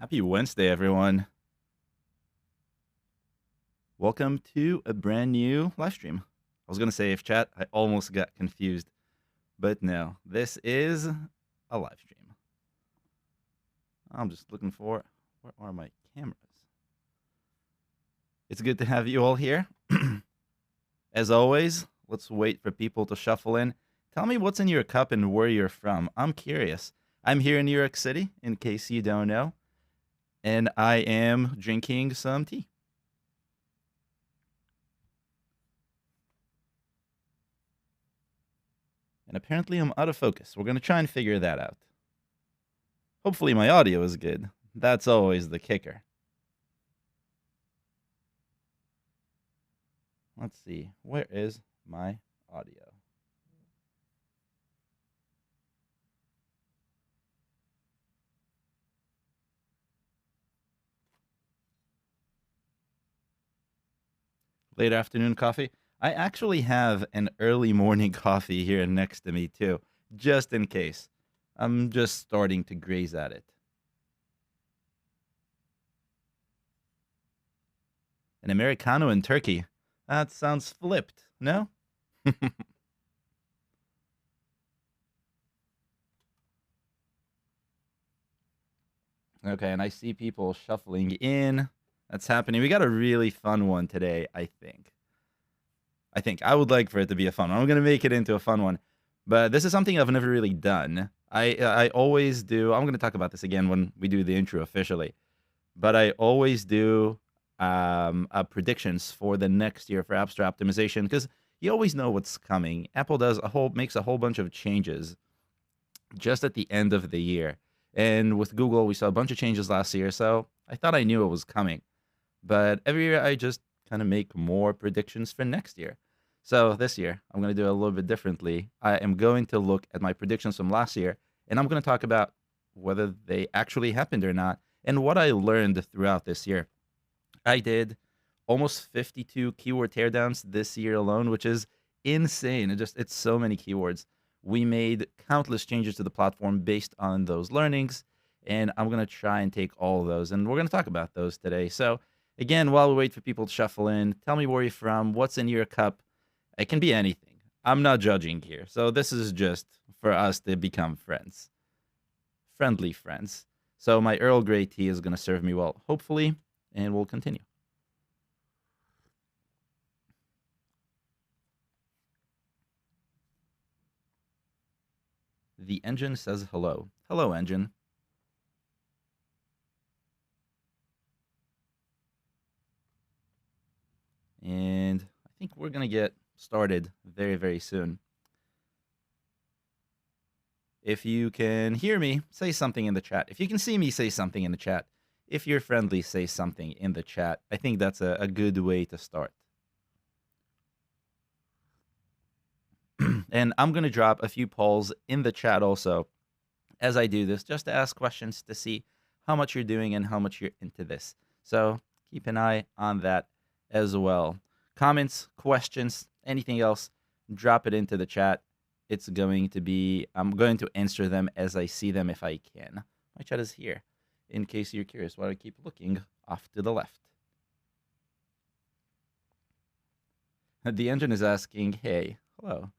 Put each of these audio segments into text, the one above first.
Happy Wednesday, everyone. Welcome to a brand new live stream. I was going to say if chat, I almost got confused, but no, this is a live stream. I'm just looking for where are my cameras? It's good to have you all here. As always, let's wait for people to shuffle in. Tell me what's in your cup and where you're from. I'm curious. I'm here in New York City, in case you don't know, and I am drinking some tea. And apparently I'm out of focus. We're going to try and figure that out. Hopefully my audio is good. That's always the kicker. Let's see. Where is my audio? Late afternoon coffee. I actually have an early morning coffee here next to me too, just in case. I'm just starting to graze at it. An Americano in Turkey. That sounds flipped, no? Okay, and I see people shuffling in. That's happening. We got a really fun one today, I think. I would like for it to be a fun one. I'm going to make it into a fun one. But this is something I've never really done. I always do. I'm going to talk about this again when we do the intro officially. But I always do predictions for the next year for App Store optimization because you always know what's coming. Apple makes a whole bunch of changes just at the end of the year. And with Google, we saw a bunch of changes last year, so I thought I knew it was coming. But every year, I just kind of make more predictions for next year. So this year, I'm going to do it a little bit differently. I am going to look at my predictions from last year, and I'm going to talk about whether they actually happened or not, and what I learned throughout this year. I did almost 52 keyword teardowns this year alone, which is insane. It's so many keywords. We made countless changes to the platform based on those learnings, and I'm going to try and take all of those, and we're going to talk about those today. So, again, while we wait for people to shuffle in, tell me where you're from, what's in your cup. It can be anything. I'm not judging here. So, this is just for us to become friends, friendly friends. So, my Earl Grey tea is going to serve me well, hopefully, and we'll continue. The engine says hello. Hello, engine. And I think we're going to get started very, very soon. If you can hear me, say something in the chat. If you can see me, say something in the chat. If you're friendly, say something in the chat. I think that's a good way to start. And I'm going to drop a few polls in the chat also as I do this, just to ask questions to see how much you're doing and how much you're into this. So keep an eye on that as well. Comments, questions, anything else, drop it into the chat. I'm going to answer them as I see them if I can. My chat is here, in case you're curious why I keep looking off to the left. The engine is asking, hey, hello.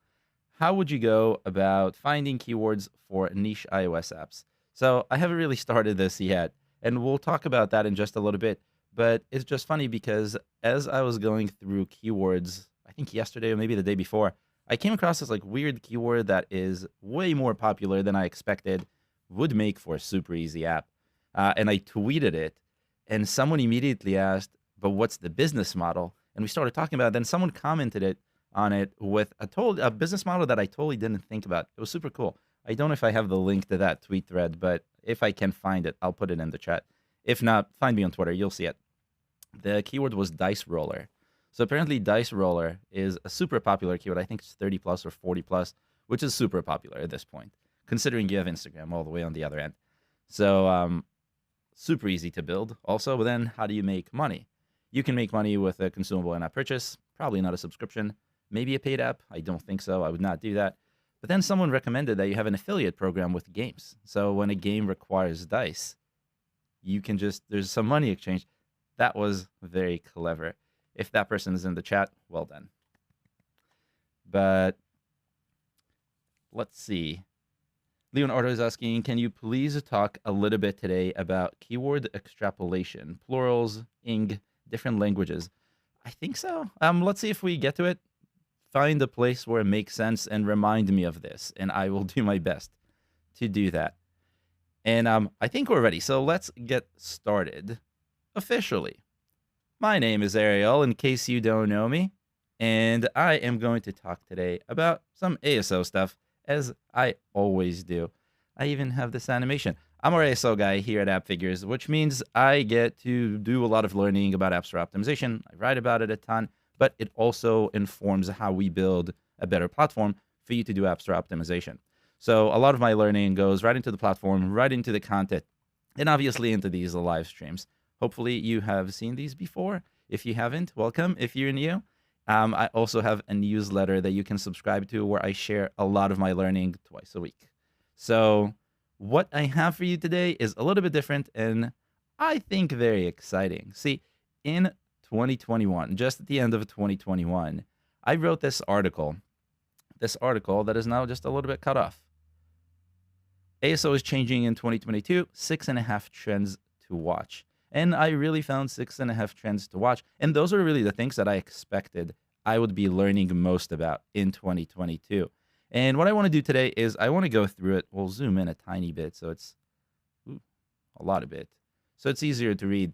How would you go about finding keywords for niche iOS apps? So I haven't really started this yet, and we'll talk about that in just a little bit. But it's just funny because as I was going through keywords, I think yesterday or maybe the day before, I came across this weird keyword that is way more popular than I expected, would make for a super easy app. And I tweeted it, and someone immediately asked, but what's the business model? And we started talking about it. Then someone commented on it with a business model that I totally didn't think about. It was super cool. I don't know if I have the link to that tweet thread, but if I can find it, I'll put it in the chat. If not, find me on Twitter. You'll see it. The keyword was dice roller. So apparently dice roller is a super popular keyword. I think it's 30 plus or 40 plus, which is super popular at this point, considering you have Instagram all the way on the other end. So super easy to build. Also, but then how do you make money? You can make money with a consumable in-app purchase, probably not a subscription. Maybe a paid app. I don't think so. I would not do that. But then someone recommended that you have an affiliate program with games. So when a game requires dice, you can just, there's some money exchange. That was very clever. If that person is in the chat, well done. But let's see. Leonardo is asking, can you please talk a little bit today about keyword extrapolation, plurals, ing, different languages? I think so. Let's see if we get to it. Find a place where it makes sense and remind me of this, and I will do my best to do that. And I think we're ready. So let's get started officially. My name is Ariel, in case you don't know me, and I am going to talk today about some ASO stuff, as I always do. I even have this animation. I'm our ASO guy here at App Figures, which means I get to do a lot of learning about App Store optimization. I write about it a ton, but it also informs how we build a better platform for you to do App Store optimization. So a lot of my learning goes right into the platform, right into the content, and obviously into these live streams. Hopefully you have seen these before. If you haven't, welcome. If you're new, I also have a newsletter that you can subscribe to where I share a lot of my learning twice a week. So what I have for you today is a little bit different and I think very exciting. See, in 2021, just at the end of 2021, I wrote this article that is now just a little bit cut off. ASO is changing in 2022, 6.5 trends to watch. And I really found 6.5 trends to watch. And those are really the things that I expected I would be learning most about in 2022. And what I want to do today is I want to go through it. We'll zoom in a tiny bit so it's a lot of bit. So it's easier to read.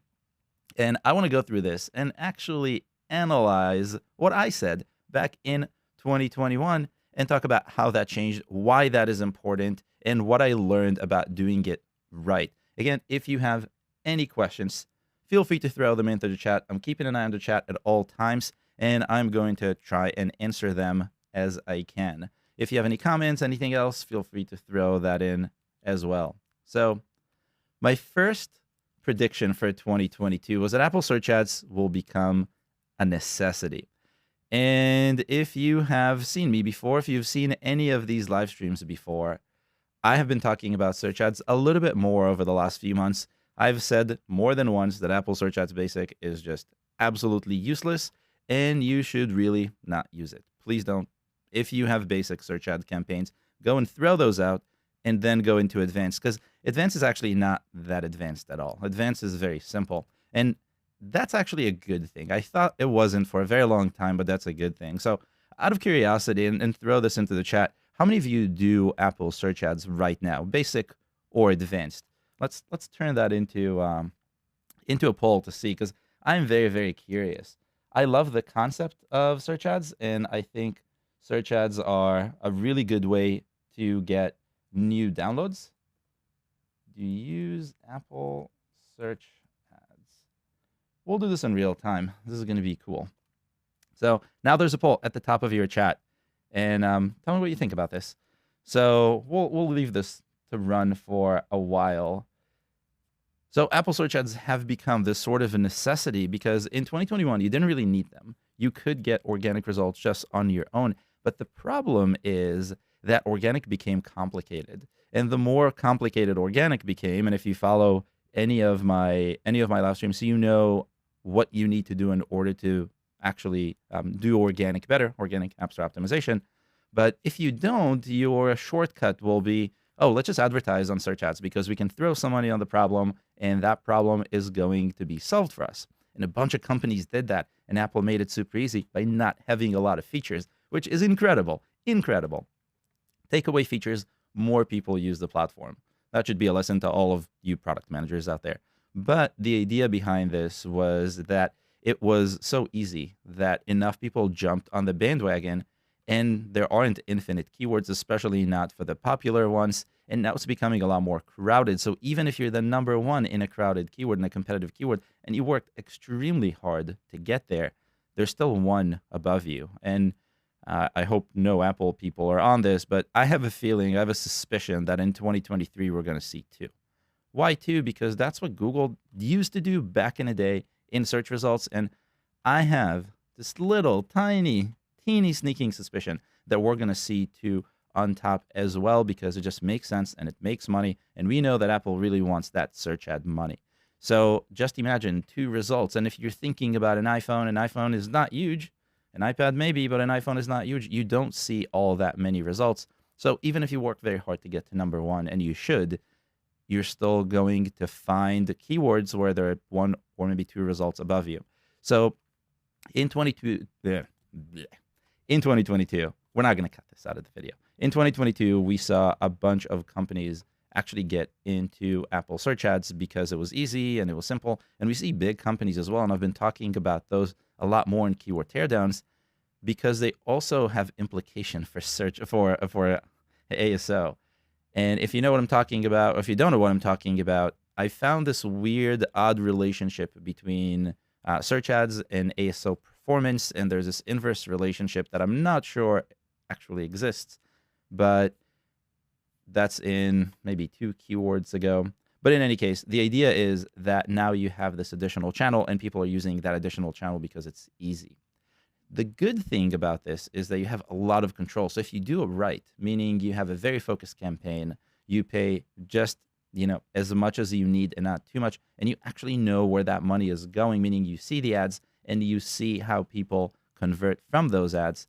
And I want to go through this and actually analyze what I said back in 2021 and talk about how that changed, why that is important, and what I learned about doing it right. Again, if you have any questions, feel free to throw them into the chat. I'm keeping an eye on the chat at all times, and I'm going to try and answer them as I can. If you have any comments, anything else, feel free to throw that in as well. So my first prediction for 2022 was that Apple search ads will become a necessity. And if you have seen me before, if you've seen any of these live streams before, I have been talking about search ads a little bit more over the last few months. I've said more than once that Apple Search Ads Basic is just absolutely useless, and you should really not use it. Please don't. If you have basic search ad campaigns, go and throw those out, and then go into advanced, because advanced is actually not that advanced at all. Advanced is very simple, and that's actually a good thing. I thought it wasn't for a very long time, but that's a good thing. So out of curiosity, and throw this into the chat, how many of you do Apple search ads right now, basic or advanced? Let's turn that into a poll to see, because I'm very, very curious. I love the concept of search ads, and I think search ads are a really good way to get new downloads. Do you use Apple search ads? We'll do this in real time. This is going to be cool. So now there's a poll at the top of your chat, and tell me what you think about this. So we'll leave this to run for a while. So Apple search ads have become this sort of a necessity because in 2021, you didn't really need them. You could get organic results just on your own. But the problem is that organic became complicated. And the more complicated organic became, and if you follow any of my live streams, so you know what you need to do in order to actually do organic better, organic app store optimization. But if you don't, your shortcut will be, oh, let's just advertise on search ads because we can throw some money on the problem and that problem is going to be solved for us. And a bunch of companies did that, and Apple made it super easy by not having a lot of features, which is incredible. Incredible. Take away features, more people use the platform. That should be a lesson to all of you product managers out there. But the idea behind this was that it was so easy that enough people jumped on the bandwagon, and there aren't infinite keywords, especially not for the popular ones. And now it's becoming a lot more crowded. So even if you're the number one in a crowded keyword, in a competitive keyword, and you worked extremely hard to get there, there's still one above you. And I hope no Apple people are on this, but I have a feeling, I have a suspicion that in 2023, we're going to see two. Why two? Because that's what Google used to do back in the day in search results. And I have this little tiny, teeny sneaking suspicion that we're going to see two on top as well, because it just makes sense and it makes money. And we know that Apple really wants that search ad money. So just imagine 2 results. And if you're thinking about an iPhone is not huge, an iPad maybe, but an iPhone is not huge. You don't see all that many results. So even if you work very hard to get to number one, and you should, you're still going to find the keywords where there are 1 or maybe 2 results above you. So in 2022, we're not going to cut this out of the video. In 2022, we saw a bunch of companies actually get into Apple search ads because it was easy and it was simple. And we see big companies as well. And I've been talking about those a lot more in keyword teardowns because they also have implication for search for ASO. And if you know what I'm talking about, or if you don't know what I'm talking about, I found this weird, odd relationship between search ads and ASO performance. And there's this inverse relationship that I'm not sure actually exists, but that's in maybe 2 keywords ago. But in any case, the idea is that now you have this additional channel and people are using that additional channel because it's easy. The good thing about this is that you have a lot of control. So if you do it right, meaning you have a very focused campaign, you pay just, as much as you need and not too much, and you actually know where that money is going, meaning you see the ads and you see how people convert from those ads,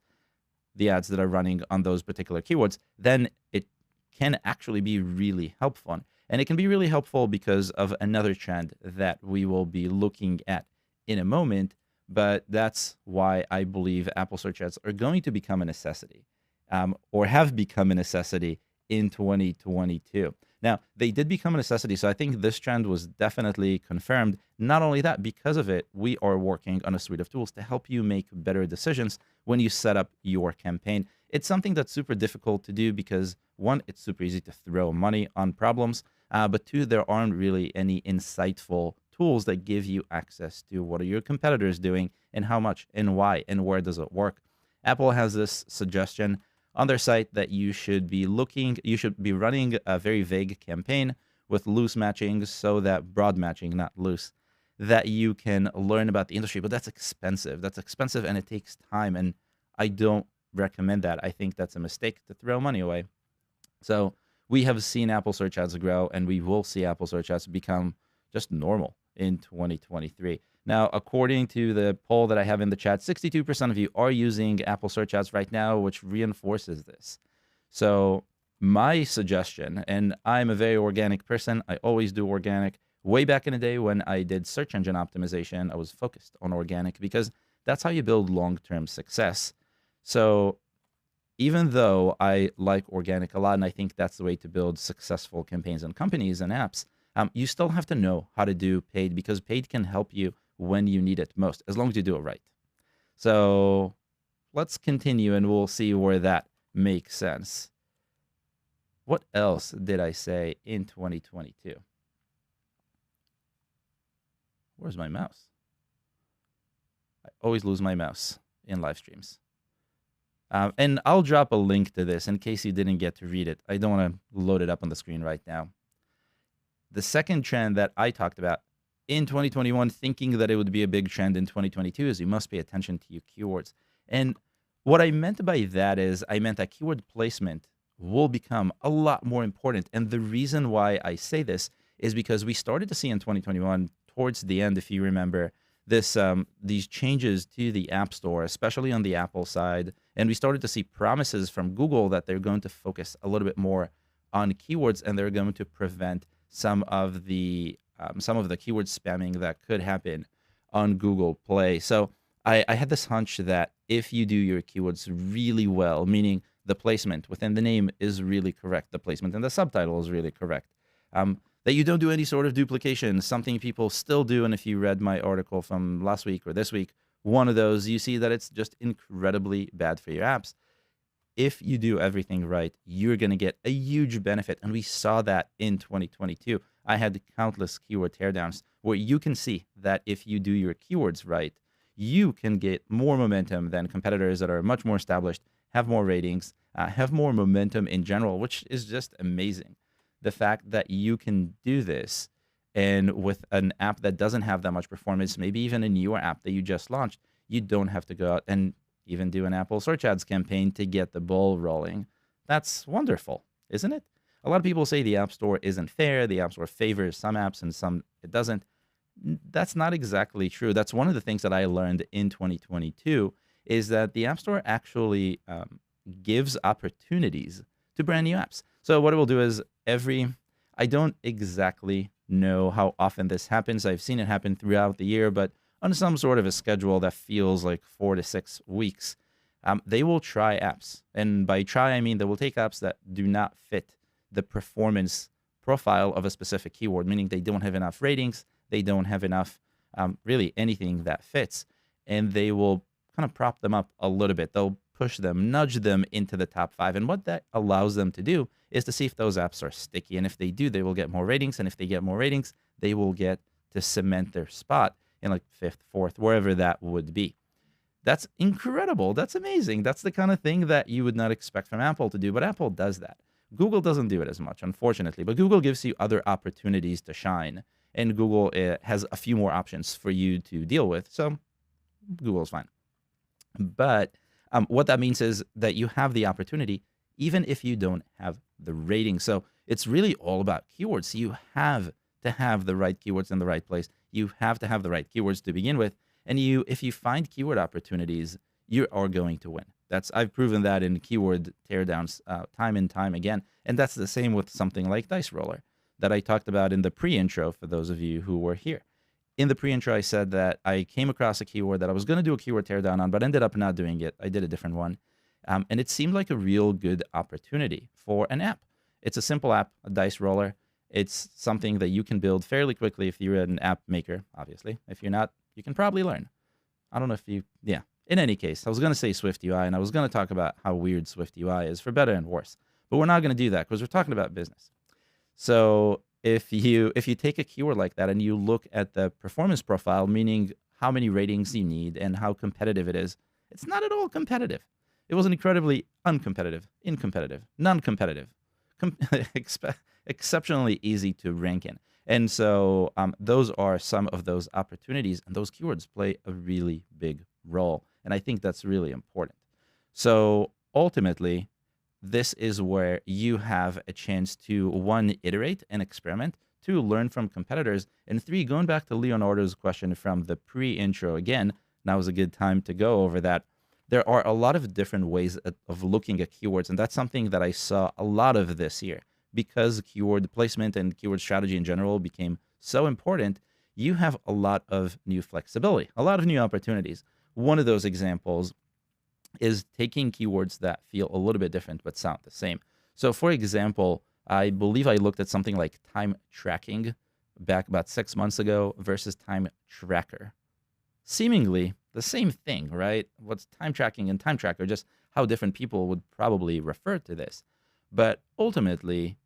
the ads that are running on those particular keywords, then it can actually be really helpful. And it can be really helpful because of another trend that we will be looking at in a moment. But that's why I believe Apple search ads are going to become a necessity, or have become a necessity in 2022. Now, they did become a necessity, so I think this trend was definitely confirmed. Not only that, because of it, we are working on a suite of tools to help you make better decisions when you set up your campaign. It's something that's super difficult to do because, 1, it's super easy to throw money on problems, but 2, there aren't really any insightful tools that give you access to what are your competitors doing and how much and why and where does it work. Apple has this suggestion on their site that you should be running a very vague campaign with loose matching, so that broad matching, not loose, that you can learn about the industry. But that's expensive. That's expensive and it takes time. And I don't recommend that. I think that's a mistake to throw money away. So we have seen Apple search ads grow, and we will see Apple search ads become just normal in 2023. Now, according to the poll that I have in the chat, 62% of you are using Apple search ads right now, which reinforces this. So my suggestion, and I'm a very organic person, I always do organic. Way back in the day when I did search engine optimization, I was focused on organic because that's how you build long-term success. So even though I like organic a lot, and I think that's the way to build successful campaigns and companies and apps, you still have to know how to do paid, because paid can help you when you need it most, as long as you do it right. So let's continue and we'll see where that makes sense. What else did I say in 2022? Where's my mouse? I always lose my mouse in live streams. And I'll drop a link to this in case you didn't get to read it. I don't want to load it up on the screen right now. The second trend that I talked about in 2021, thinking that it would be a big trend in 2022, is you must pay attention to your keywords. And what I meant by that is I meant that keyword placement will become a lot more important. And the reason why I say this is because we started to see in 2021, towards the end, if you remember, these changes to the App Store, especially on the Apple side. And we started to see promises from Google that they're going to focus a little bit more on keywords, and they're going to prevent some of the keyword spamming that could happen on Google Play. So I had this hunch that if you do your keywords really well, meaning the placement within the name is really correct, the placement and the subtitle is really correct, that you don't do any sort of duplication, something people still do. And if you read my article from last week or this week, one of those, you see that it's just incredibly bad for your apps. If you do everything right, you're going to get a huge benefit. And we saw that in 2022. I had countless keyword teardowns where you can see that if you do your keywords right, you can get more momentum than competitors that are much more established, have more ratings, have more momentum in general, which is just amazing. The fact that you can do this, and with an app that doesn't have that much performance, maybe even a newer app that you just launched, you don't have to go out and even do an Apple search ads campaign to get the ball rolling. That's wonderful, isn't it? A lot of people say the App Store isn't fair. The App Store favors some apps and some it doesn't. That's not exactly true. That's one of the things that I learned in 2022 is that the App Store actually gives opportunities to brand new apps. So what it will do is I don't exactly know how often this happens. I've seen it happen throughout the year, but on some sort of a schedule that feels like 4 to 6 weeks, they will try apps. And by try, I mean they will take apps that do not fit the performance profile of a specific keyword, meaning they don't have enough ratings, they don't have enough, really anything that fits, and they will kind of prop them up a little bit. They'll push them, nudge them into the top 5. And what that allows them to do is to see if those apps are sticky. And if they do, they will get more ratings. And if they get more ratings, they will get to cement their spot in like 5th, 4th, wherever that would be. That's incredible. That's amazing. That's the kind of thing that you would not expect from Apple to do, but Apple does that. Google doesn't do it as much, unfortunately, but Google gives you other opportunities to shine, and Google has a few more options for you to deal with, so Google's fine. But what that means is that you have the opportunity, even if you don't have the rating. So it's really all about keywords. You have to have the right keywords in the right place. You have to have the right keywords to begin with. And if you find keyword opportunities, you are going to win. I've proven that in keyword teardowns time and time again. And that's the same with something like Dice Roller that I talked about in the pre-intro for those of you who were here. In the pre-intro, I said that I came across a keyword that I was going to do a keyword teardown on, but ended up not doing it. I did a different one. And it seemed like a real good opportunity for an app. It's a simple app, a dice roller. It's something that you can build fairly quickly if you're an app maker, obviously. If you're not, you can probably learn. I don't know if yeah. In any case, I was going to say Swift UI, and I was going to talk about how weird Swift UI is, for better and worse. But we're not going to do that because we're talking about business. So if you take a keyword like that and you look at the performance profile, meaning how many ratings you need and how competitive it is, it's not at all competitive. It was incredibly uncompetitive, incompetitive, non-competitive, exceptionally easy to rank in. And so those are some of those opportunities, and those keywords play a really big role. And I think that's really important. So ultimately, this is where you have a chance to, 1, iterate and experiment, 2, learn from competitors, and 3, going back to Leonardo's question from the pre-intro again, now is a good time to go over that. There are a lot of different ways of looking at keywords, and that's something that I saw a lot of this year. Because keyword placement and keyword strategy in general became so important, you have a lot of new flexibility, a lot of new opportunities. One of those examples is taking keywords that feel a little bit different but sound the same. So for example, I believe I looked at something like time tracking back about 6 months ago versus time tracker. Seemingly the same thing, right? What's time tracking and time tracker, just how different people would probably refer to this. But ultimately,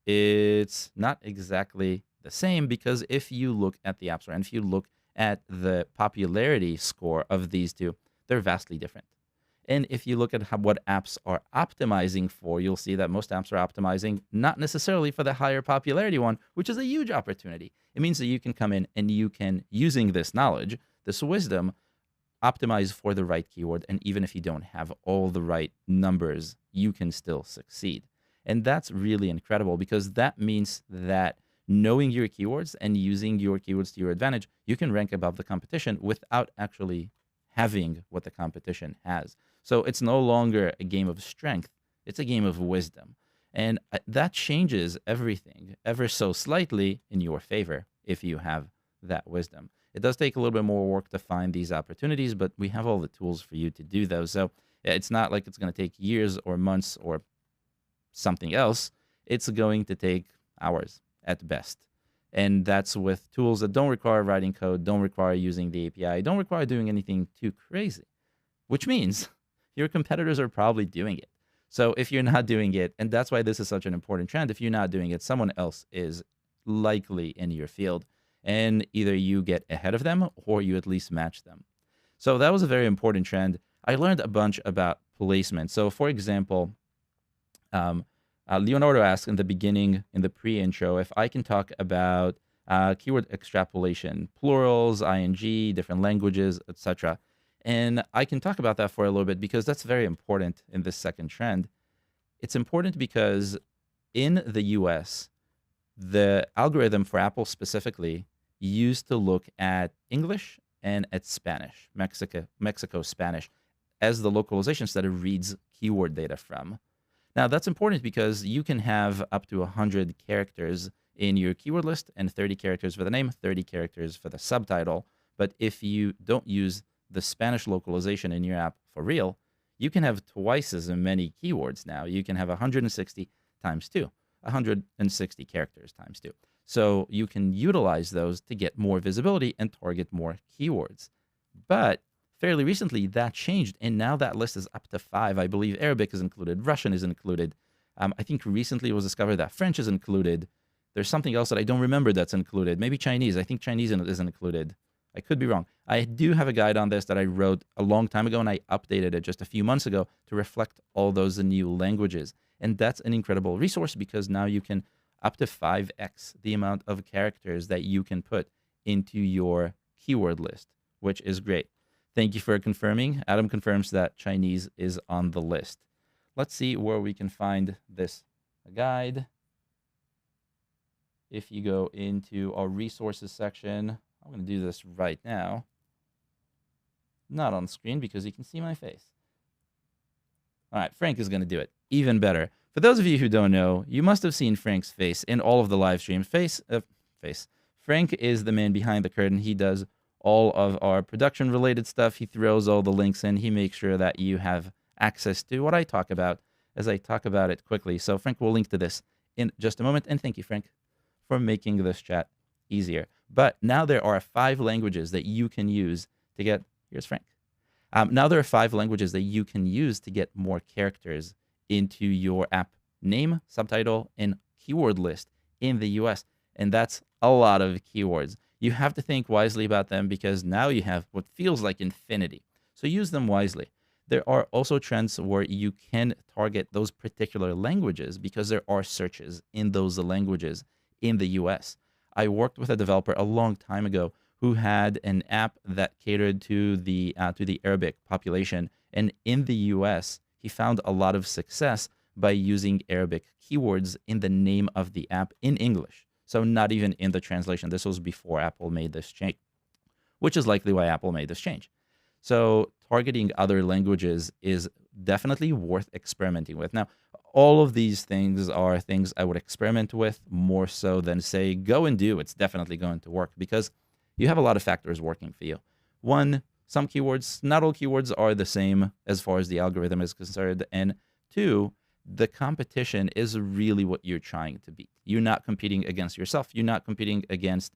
it's not exactly the same, because if you look at the App Store and if you look at the popularity score of these two, they're vastly different. And if you look at what apps are optimizing for, you'll see that most apps are optimizing not necessarily for the higher popularity one, which is a huge opportunity. It means that you can come in and you can, using this knowledge, this wisdom, optimize for the right keyword. And even if you don't have all the right numbers, you can still succeed. And that's really incredible, because that means that knowing your keywords and using your keywords to your advantage, you can rank above the competition without actually having what the competition has. So it's no longer a game of strength, it's a game of wisdom. And that changes everything ever so slightly in your favor if you have that wisdom. It does take a little bit more work to find these opportunities, but we have all the tools for you to do those. So it's not like it's going to take years or months or something else. It's going to take hours at best. And that's with tools that don't require writing code, don't require using the API, don't require doing anything too crazy, which means your competitors are probably doing it. So if you're not doing it, and that's why this is such an important trend, if you're not doing it, someone else is likely in your field. And either you get ahead of them or you at least match them. So that was a very important trend. I learned a bunch about placement. So for example, Leonardo asked in the beginning, in the pre-intro, if I can talk about keyword extrapolation, plurals, ing, different languages, etc. And I can talk about that for a little bit because that's very important in this second trend. It's important because in the US, the algorithm for Apple specifically used to look at English and at Spanish, Mexico Spanish, as the localizations that it reads keyword data from. Now, that's important because you can have up to 100 characters in your keyword list and 30 characters for the name, 30 characters for the subtitle. But if you don't use the Spanish localization in your app for real, you can have twice as many keywords now. You can have 160 times 2, 160 characters times 2. So you can utilize those to get more visibility and target more keywords. But fairly recently, that changed, and now that list is up to 5. I believe Arabic is included, Russian is included. I think recently it was discovered that French is included. There's something else that I don't remember that's included. Maybe Chinese. I think Chinese is included. I could be wrong. I do have a guide on this that I wrote a long time ago, and I updated it just a few months ago to reflect all those new languages. And that's an incredible resource because now you can up to 5x the amount of characters that you can put into your keyword list, which is great. Thank you for confirming. Adam confirms that Chinese is on the list. Let's see where we can find this guide. If you go into our resources section, I'm going to do this right now. Not on screen because you can see my face. All right, Frank is going to do it. Even better. For those of you who don't know, you must have seen Frank's face in all of the live streams. Frank is the man behind the curtain. He does all of our production-related stuff. He throws all the links in. He makes sure that you have access to what I talk about as I talk about it quickly. So Frank will link to this in just a moment. And thank you, Frank, for making this chat easier. But now there are 5 languages that you can use to get... Here's Frank. Now there are 5 languages that you can use to get more characters into your app name, subtitle, and keyword list in the US. And that's a lot of keywords. You have to think wisely about them because now you have what feels like infinity. So use them wisely. There are also trends where you can target those particular languages because there are searches in those languages in the US. I worked with a developer a long time ago who had an app that catered to the Arabic population. And in the US, he found a lot of success by using Arabic keywords in the name of the app in English. So not even in the translation. This was before Apple made this change, which is likely why Apple made this change. So targeting other languages is definitely worth experimenting with. Now, all of these things are things I would experiment with more so than say, go and do. It's definitely going to work because you have a lot of factors working for you. One, some keywords, not all keywords are the same as far as the algorithm is concerned. And 2, the competition is really what you're trying to beat. You're not competing against yourself. You're not competing against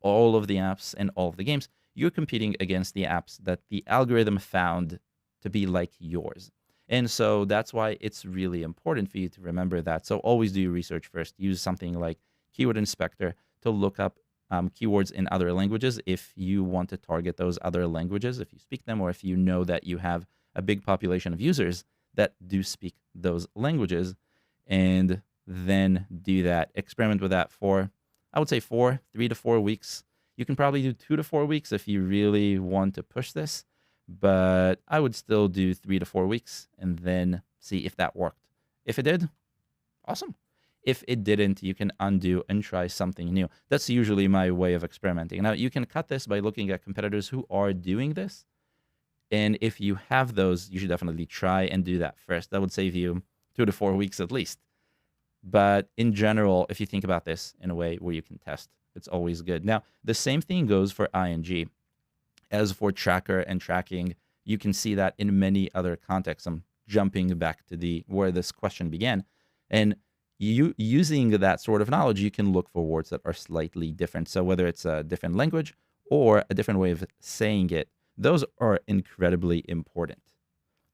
all of the apps and all of the games. You're competing against the apps that the algorithm found to be like yours. And so that's why it's really important for you to remember that. So always do your research first. Use something like Keyword Inspector to look up keywords in other languages if you want to target those other languages, if you speak them, or if you know that you have a big population of users that do speak those languages, and then do that. Experiment with that for, I would say 3 to 4 weeks. You can probably do 2 to 4 weeks if you really want to push this, but I would still do 3 to 4 weeks and then see if that worked. If it did, awesome. If it didn't, you can undo and try something new. That's usually my way of experimenting. Now, you can cut this by looking at competitors who are doing this. And if you have those, you should definitely try and do that first. That would save you 2 to 4 weeks at least. But in general, if you think about this in a way where you can test, it's always good. Now, the same thing goes for ING. As for tracker and tracking, you can see that in many other contexts. I'm jumping back to where this question began. And using that sort of knowledge, you can look for words that are slightly different. So whether it's a different language or a different way of saying it, those are incredibly important.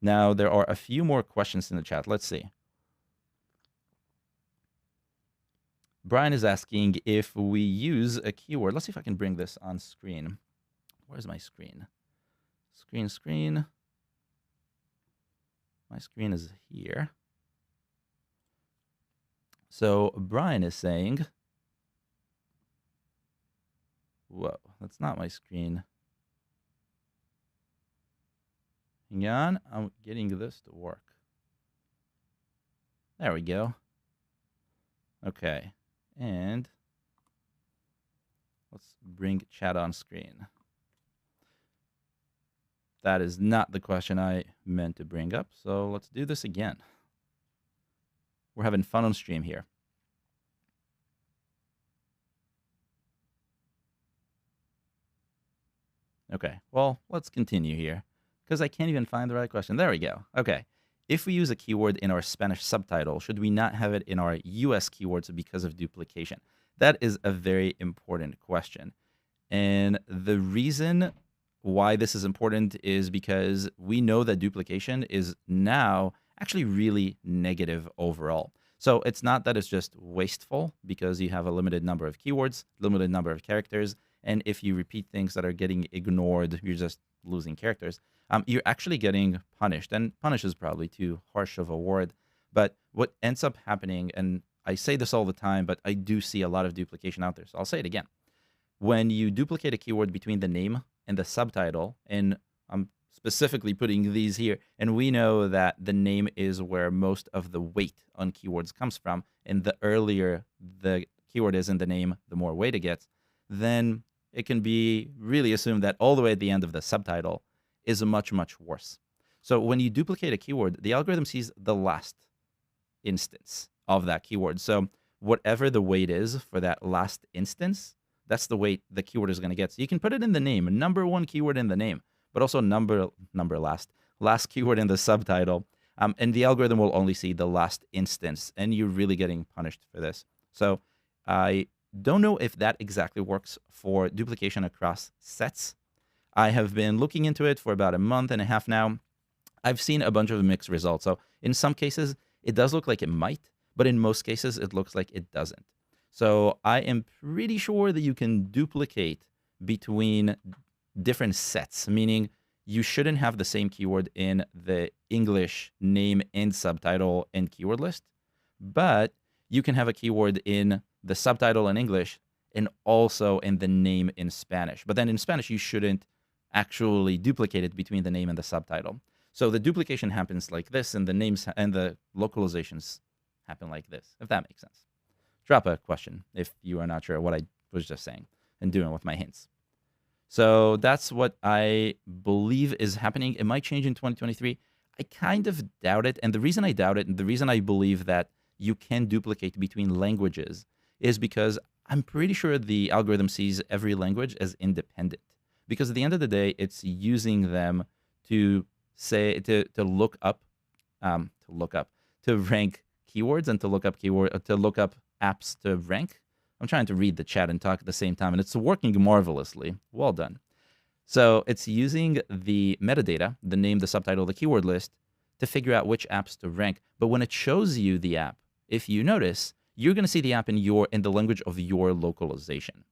Now, there are a few more questions in the chat. Let's see. Brian is asking if we use a keyword. Let's see if I can bring this on screen. Where's my screen? Screen. My screen is here. So Brian is saying, whoa, that's not my screen. Hang on, I'm getting this to work. There we go. Okay, and Let's bring chat on screen. That is not the question I meant to bring up, so let's do this again. We're having fun on stream here. Okay, well, let's continue here, because I can't even find the right question. There we go. Okay, if we use a keyword in our Spanish subtitle, should we not have it in our US keywords because of duplication? That is a very important question. And the reason why this is important is because we know that duplication is now actually really negative overall. So it's not that it's just wasteful because you have a limited number of keywords, limited number of characters, and if you repeat things that are getting ignored, you're just losing characters. You're actually getting punished, and punish is probably too harsh of a word. But what ends up happening, and I say this all the time, but I do see a lot of duplication out there, so I'll say it again. When you duplicate a keyword between the name and the subtitle, and I'm specifically putting these here, and we know that the name is where most of the weight on keywords comes from, and the earlier the keyword is in the name, the more weight it gets, then it can be really assumed that all the way at the end of the subtitle is much, much worse. So when you duplicate a keyword, the algorithm sees the last instance of that keyword. So whatever the weight is for that last instance, that's the weight the keyword is going to get. So you can put it in the name, number one keyword in the name, but also last keyword in the subtitle. And the algorithm will only see the last instance, and you're really getting punished for this. So I don't know if that exactly works for duplication across sets. I have been looking into it for about a month and a half now. I've seen a bunch of mixed results. So in some cases, it does look like it might, but in most cases, it looks like it doesn't. So I am pretty sure that you can duplicate between different sets, meaning you shouldn't have the same keyword in the English name and subtitle and keyword list, but you can have a keyword in the subtitle in English and also in the name in Spanish. But then in Spanish, you shouldn't actually duplicate it between the name and the subtitle. So the duplication happens like this, and the names and the localizations happen like this, if that makes sense. Drop a question if you are not sure what I was just saying and doing with my hints. So that's what I believe is happening. It might change in 2023. I kind of doubt it. And the reason I doubt it, and the reason I believe that you can duplicate between languages, is because I'm pretty sure the algorithm sees every language as independent. Because at the end of the day, it's using them to say to look up, to rank keywords and to look up apps to rank. I'm trying to read the chat and talk at the same time, and it's working marvelously. Well done. So it's using the metadata, the name, the subtitle, the keyword list, to figure out which apps to rank. But when it shows you the app, if you notice, you're going to see the app in the language of your localization.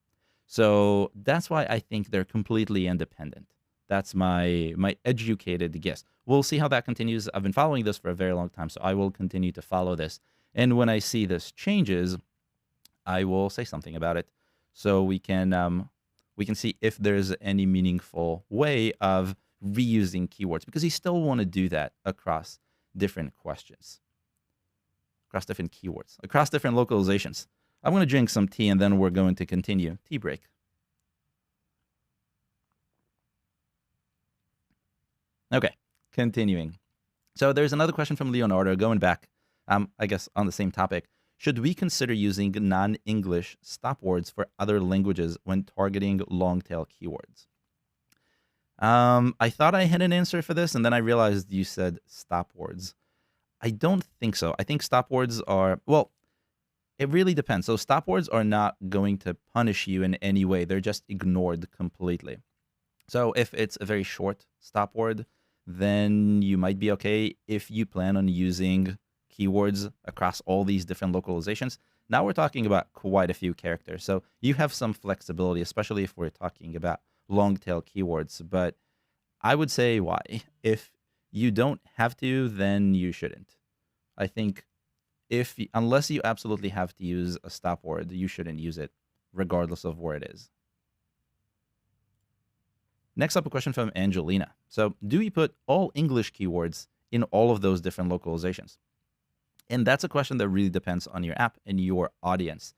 So that's why I think they're completely independent. That's my educated guess. We'll see how that continues. I've been following this for a very long time, so I will continue to follow this. And when I see this changes, I will say something about it, so we can see if there's any meaningful way of reusing keywords, because you still want to do that across different questions, across different keywords, across different localizations. I'm going to drink some tea, and then we're going to continue. Tea break. Okay, continuing. So there's another question from Leonardo, going back, I guess, on the same topic. Should we consider using non-English stop words for other languages when targeting long-tail keywords? I thought I had an answer for this, and then I realized you said stop words. I don't think so. I think stop words are, well, it really depends. So stop words are not going to punish you in any way. They're just ignored completely. So if it's a very short stop word, then you might be okay if you plan on using keywords across all these different localizations. Now we're talking about quite a few characters, so you have some flexibility, especially if we're talking about long tail keywords. But I would say why. If you don't have to, then you shouldn't. I think unless you absolutely have to use a stop word, you shouldn't use it, regardless of where it is. Next up, a question from Angelina. So, do we put all English keywords in all of those different localizations? And that's a question that really depends on your app and your audience.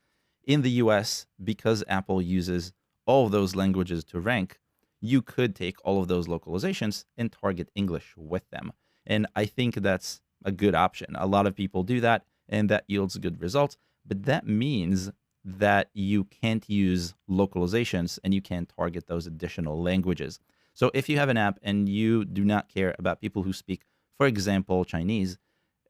In the US, because Apple uses all of those languages to rank, you could take all of those localizations and target English with them. And I think that's a good option. A lot of people do that, and that yields good results. But that means that you can't use localizations and you can't target those additional languages. So if you have an app and you do not care about people who speak, for example, Chinese,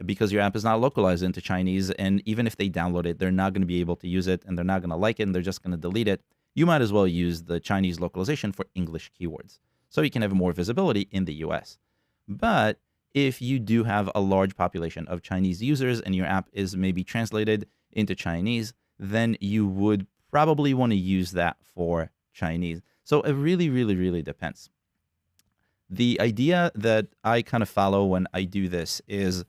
because your app is not localized into Chinese, and even if they download it, they're not going to be able to use it and they're not going to like it and they're just going to delete it, you might as well use the Chinese localization for English keywords so you can have more visibility in the US. But if you do have a large population of Chinese users and your app is maybe translated into Chinese, then you would probably want to use that for Chinese. So it really, really, really depends. The idea that I kind of follow when I do this is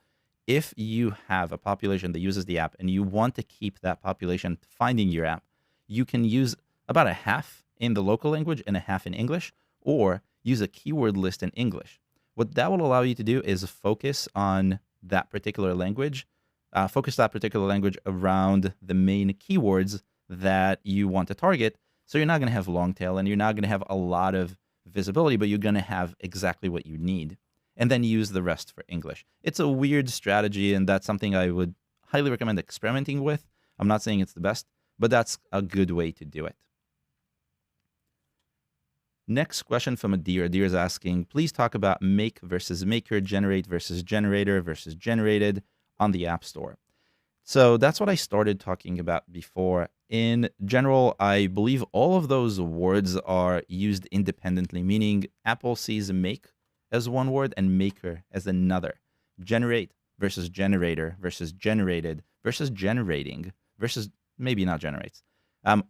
if you have a population that uses the app and you want to keep that population finding your app, you can use about a half in the local language and a half in English, or use a keyword list in English. What that will allow you to do is focus on that particular language, around the main keywords that you want to target. So you're not going to have long tail and you're not going to have a lot of visibility, but you're going to have exactly what you need. And then use the rest for English. It's a weird strategy, and that's something I would highly recommend experimenting with. I'm not saying it's the best, but that's a good way to do it. Next question from Adir. Adir is asking, please talk about make versus maker, generate versus generator versus generated on the App Store. So that's what I started talking about before. In general, I believe all of those words are used independently, meaning Apple sees make as one word and maker as another. Generate versus generator versus generated versus generating versus maybe not generates.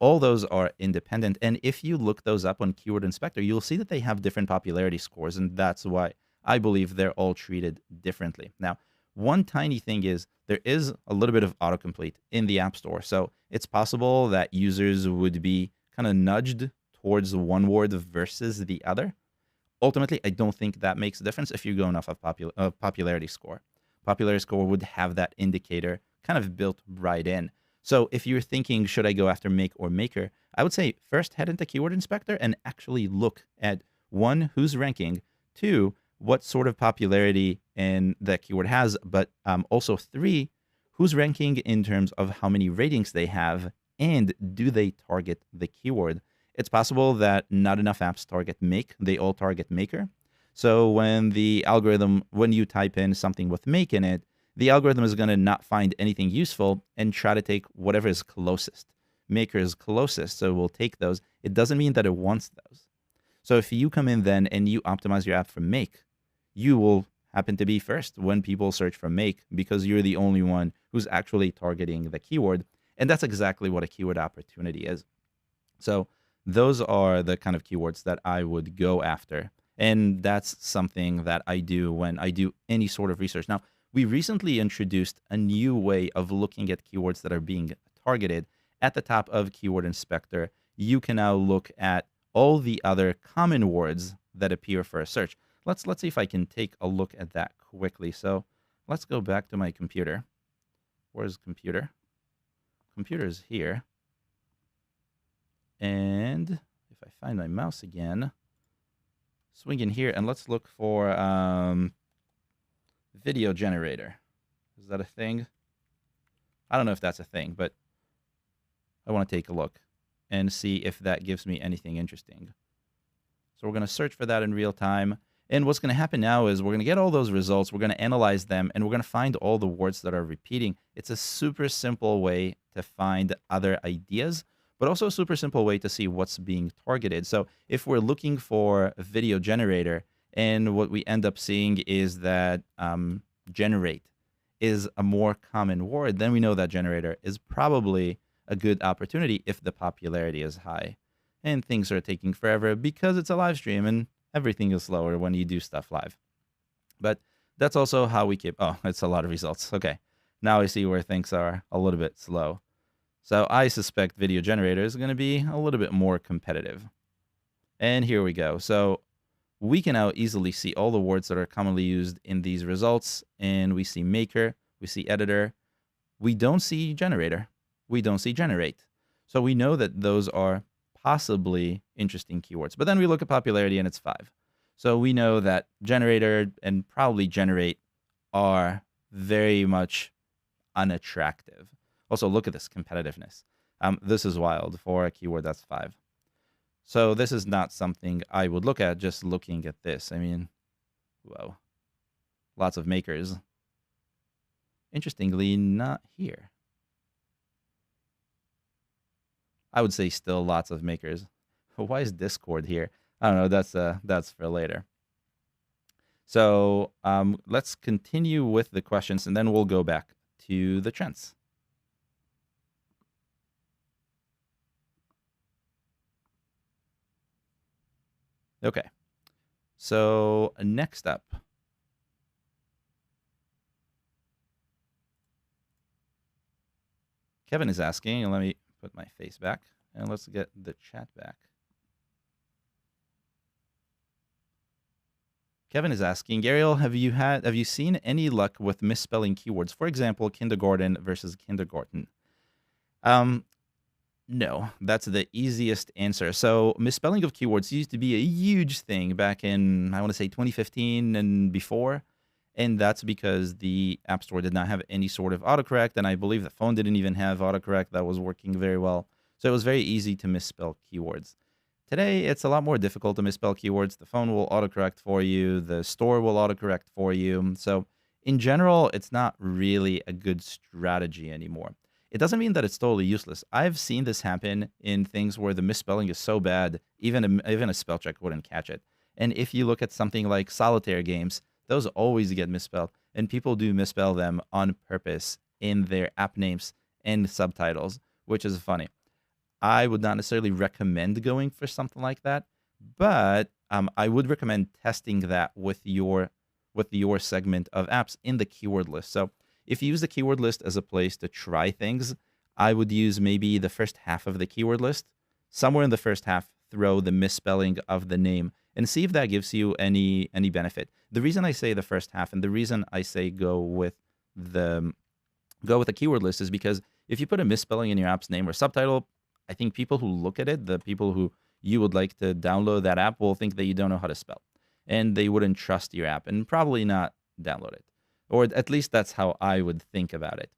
All those are independent. And if you look those up on Keyword Inspector, you'll see that they have different popularity scores. And that's why I believe they're all treated differently. Now, one tiny thing is there is a little bit of autocomplete in the App Store. So it's possible that users would be kind of nudged towards one word versus the other. Ultimately, I don't think that makes a difference if you're going off of popularity score. Popularity score would have that indicator kind of built right in. So if you're thinking, should I go after make or maker, I would say first head into Keyword Inspector and actually look at one, who's ranking, two, what sort of popularity and that keyword has, but also three, who's ranking in terms of how many ratings they have and do they target the keyword. It's possible that not enough apps target make, they all target maker. So when the algorithm, when you type in something with make in it, the algorithm is going to not find anything useful and try to take whatever is closest. Maker is closest, so we'll take those. It doesn't mean that it wants those. So if you come in then and you optimize your app for make, you will happen to be first when people search for make because you're the only one who's actually targeting the keyword. And that's exactly what a keyword opportunity is. So those are the kind of keywords that I would go after. And that's something that I do when I do any sort of research. Now, we recently introduced a new way of looking at keywords that are being targeted. At the top of Keyword Inspector, you can now look at all the other common words that appear for a search. Let's see if I can take a look at that quickly. So let's go back to my computer. Where's computer? Computer is here. And if I find my mouse again, swing in here and let's look for video generator. Is that a thing? I don't know if that's a thing, but I want to take a look and see if that gives me anything interesting. So we're going to search for that in real time. And what's going to happen now is we're going to get all those results. We're going to analyze them, and we're going to find all the words that are repeating. It's a super simple way to find other ideas, but also a super simple way to see what's being targeted. So if we're looking for a video generator, and what we end up seeing is that generate is a more common word, then we know that generator is probably a good opportunity if the popularity is high. And things are taking forever because it's a live stream and everything is slower when you do stuff live. But that's also how we keep, oh, it's a lot of results. Okay, now I see where things are a little bit slow. So I suspect video generator is going to be a little bit more competitive. And here we go. So we can now easily see all the words that are commonly used in these results. And we see maker, we see editor. We don't see generator. We don't see generate. So we know that those are possibly interesting keywords. But then we look at popularity and it's 5. So we know that generator and probably generate are very much unattractive. Also, look at this competitiveness. This is wild for a keyword that's 5. So this is not something I would look at just looking at this. I mean, whoa. Lots of makers. Interestingly, not here. I would say still lots of makers. Why is Discord here? I don't know. That's for later. So let's continue with the questions, and then we'll go back to the trends. Okay. So next up. Kevin is asking, and let me put my face back, and let's get the chat back. Kevin is asking, Ariel, have you seen any luck with misspelling keywords? For example, kindergarten versus kindergarten. No, that's the easiest answer. So misspelling of keywords used to be a huge thing back in, I want to say 2015 and before. And that's because the App Store did not have any sort of autocorrect. And I believe the phone didn't even have autocorrect that was working very well. So it was very easy to misspell keywords. Today, it's a lot more difficult to misspell keywords. The phone will autocorrect for you. The store will autocorrect for you. So in general, it's not really a good strategy anymore. It doesn't mean that it's totally useless. I've seen this happen in things where the misspelling is so bad, even a spell check wouldn't catch it. And if you look at something like solitaire games, those always get misspelled. And people do misspell them on purpose in their app names and subtitles, which is funny. I would not necessarily recommend going for something like that, but I would recommend testing that with your segment of apps in the keyword list. So if you use the keyword list as a place to try things, I would use maybe the first half of the keyword list. Somewhere in the first half, throw the misspelling of the name and see if that gives you any benefit. The reason I say the first half and the reason I say go with the keyword list is because if you put a misspelling in your app's name or subtitle, I think people who look at it, the people who you would like to download that app, will think that you don't know how to spell. And they wouldn't trust your app and probably not download it. Or at least that's how I would think about it.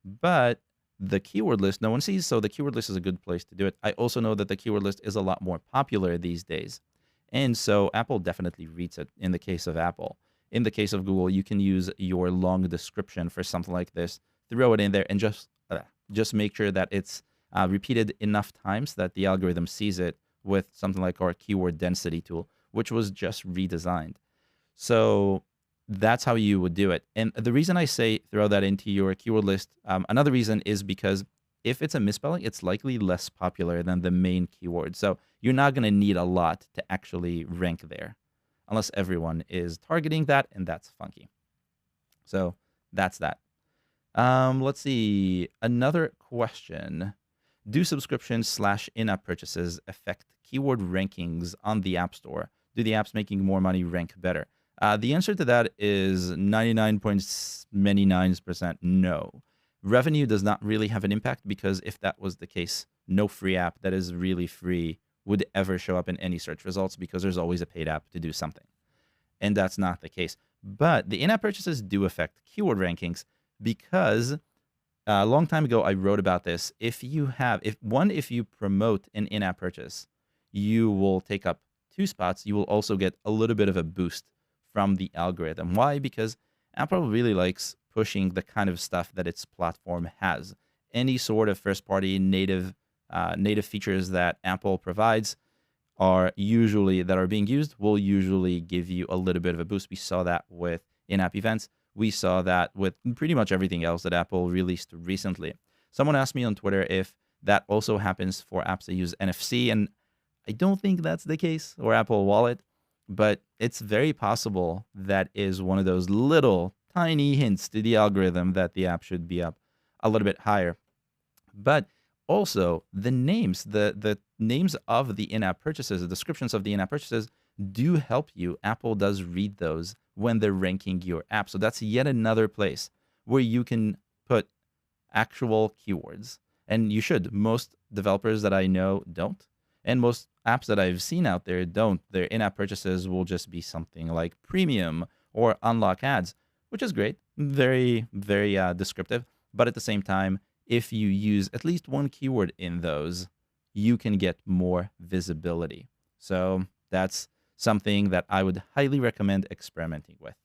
But the keyword list, no one sees, so the keyword list is a good place to do it. I also know that the keyword list is a lot more popular these days. And so Apple definitely reads it in the case of Apple. In the case of Google, you can use your long description for something like this, throw it in there, and just make sure that it's repeated enough times that the algorithm sees it with something like our keyword density tool, which was just redesigned. So that's how you would do it. And the reason I say throw that into your keyword list, another reason is because if it's a misspelling, it's likely less popular than the main keyword. So you're not going to need a lot to actually rank there, unless everyone is targeting that, and that's funky. So that's that. Let's see. Another question. Do subscriptions / in-app purchases affect keyword rankings on the App Store? Do the apps making more money rank better? The answer to that is 99.99% no. Revenue does not really have an impact because if that was the case, no free app that is really free would ever show up in any search results because there's always a paid app to do something. And that's not the case. But the in-app purchases do affect keyword rankings because a long time ago I wrote about this. If you promote an in-app purchase, you will take up 2 spots. You will also get a little bit of a boost from the algorithm. Why? Because Apple really likes pushing the kind of stuff that its platform has. Any sort of first-party native features that Apple provides are being used will usually give you a little bit of a boost. We saw that with in-app events. We saw that with pretty much everything else that Apple released recently. Someone asked me on Twitter if that also happens for apps that use NFC, and I don't think that's the case, or Apple Wallet, but it's very possible that is one of those little tiny hints to the algorithm that the app should be up a little bit higher. But also the names of the in-app purchases, the descriptions of the in-app purchases do help you. Apple does read those when they're ranking your app. So that's yet another place where you can put actual keywords. And you should. Most developers that I know don't. And most apps that I've seen out there don't. Their in-app purchases will just be something like premium or unlock ads, which is great. Very, very descriptive. But at the same time, if you use at least one keyword in those, you can get more visibility. So that's something that I would highly recommend experimenting with.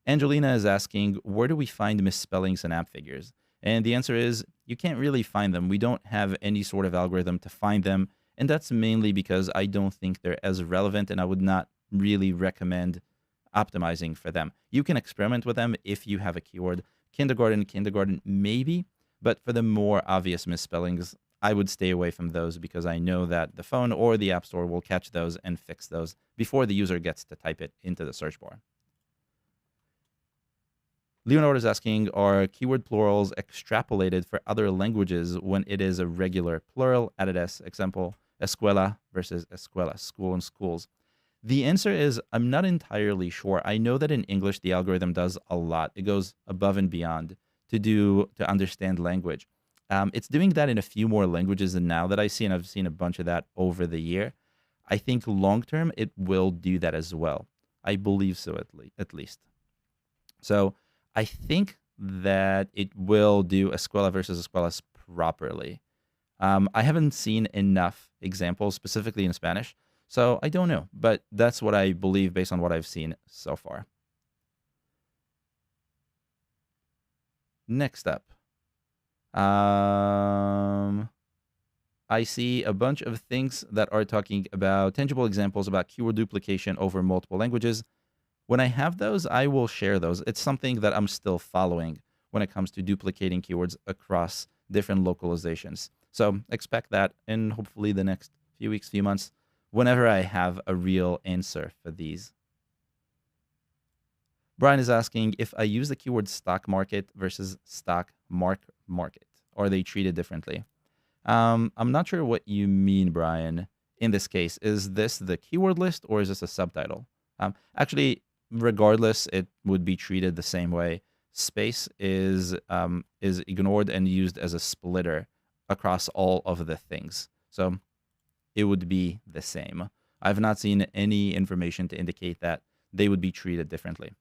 Angelina is asking, where do we find misspellings in app figures? And the answer is, you can't really find them. We don't have any sort of algorithm to find them. And that's mainly because I don't think they're as relevant, and I would not really recommend optimizing for them. You can experiment with them if you have a keyword. Kindergarten, maybe. But for the more obvious misspellings, I would stay away from those because I know that the phone or the App Store will catch those and fix those before the user gets to type it into the search bar. Leonardo is asking, are keyword plurals extrapolated for other languages when it is a regular plural, added as example, escuela versus escuelas, school and schools? The answer is I'm not entirely sure. I know that in English, the algorithm does a lot. It goes above and beyond to understand language. It's doing that in a few more languages than now that I see, and I've seen a bunch of that over the year. I think long term, it will do that as well. I believe so, at least. So I think that it will do escuela versus escuelas properly. I haven't seen enough examples specifically in Spanish, so I don't know. But that's what I believe based on what I've seen so far. Next up. I see a bunch of things that are talking about tangible examples about keyword duplication over multiple languages. When I have those, I will share those. It's something that I'm still following when it comes to duplicating keywords across different localizations. So expect that in hopefully the next few weeks, few months, whenever I have a real answer for these. Brian is asking, if I use the keyword stock market versus stock market, are they treated differently? I'm not sure what you mean, Brian, in this case. Is this the keyword list or is this a subtitle? Actually, regardless, it would be treated the same way. Space is ignored and used as a splitter across all of the things. So it would be the same. I've not seen any information to indicate that they would be treated differently.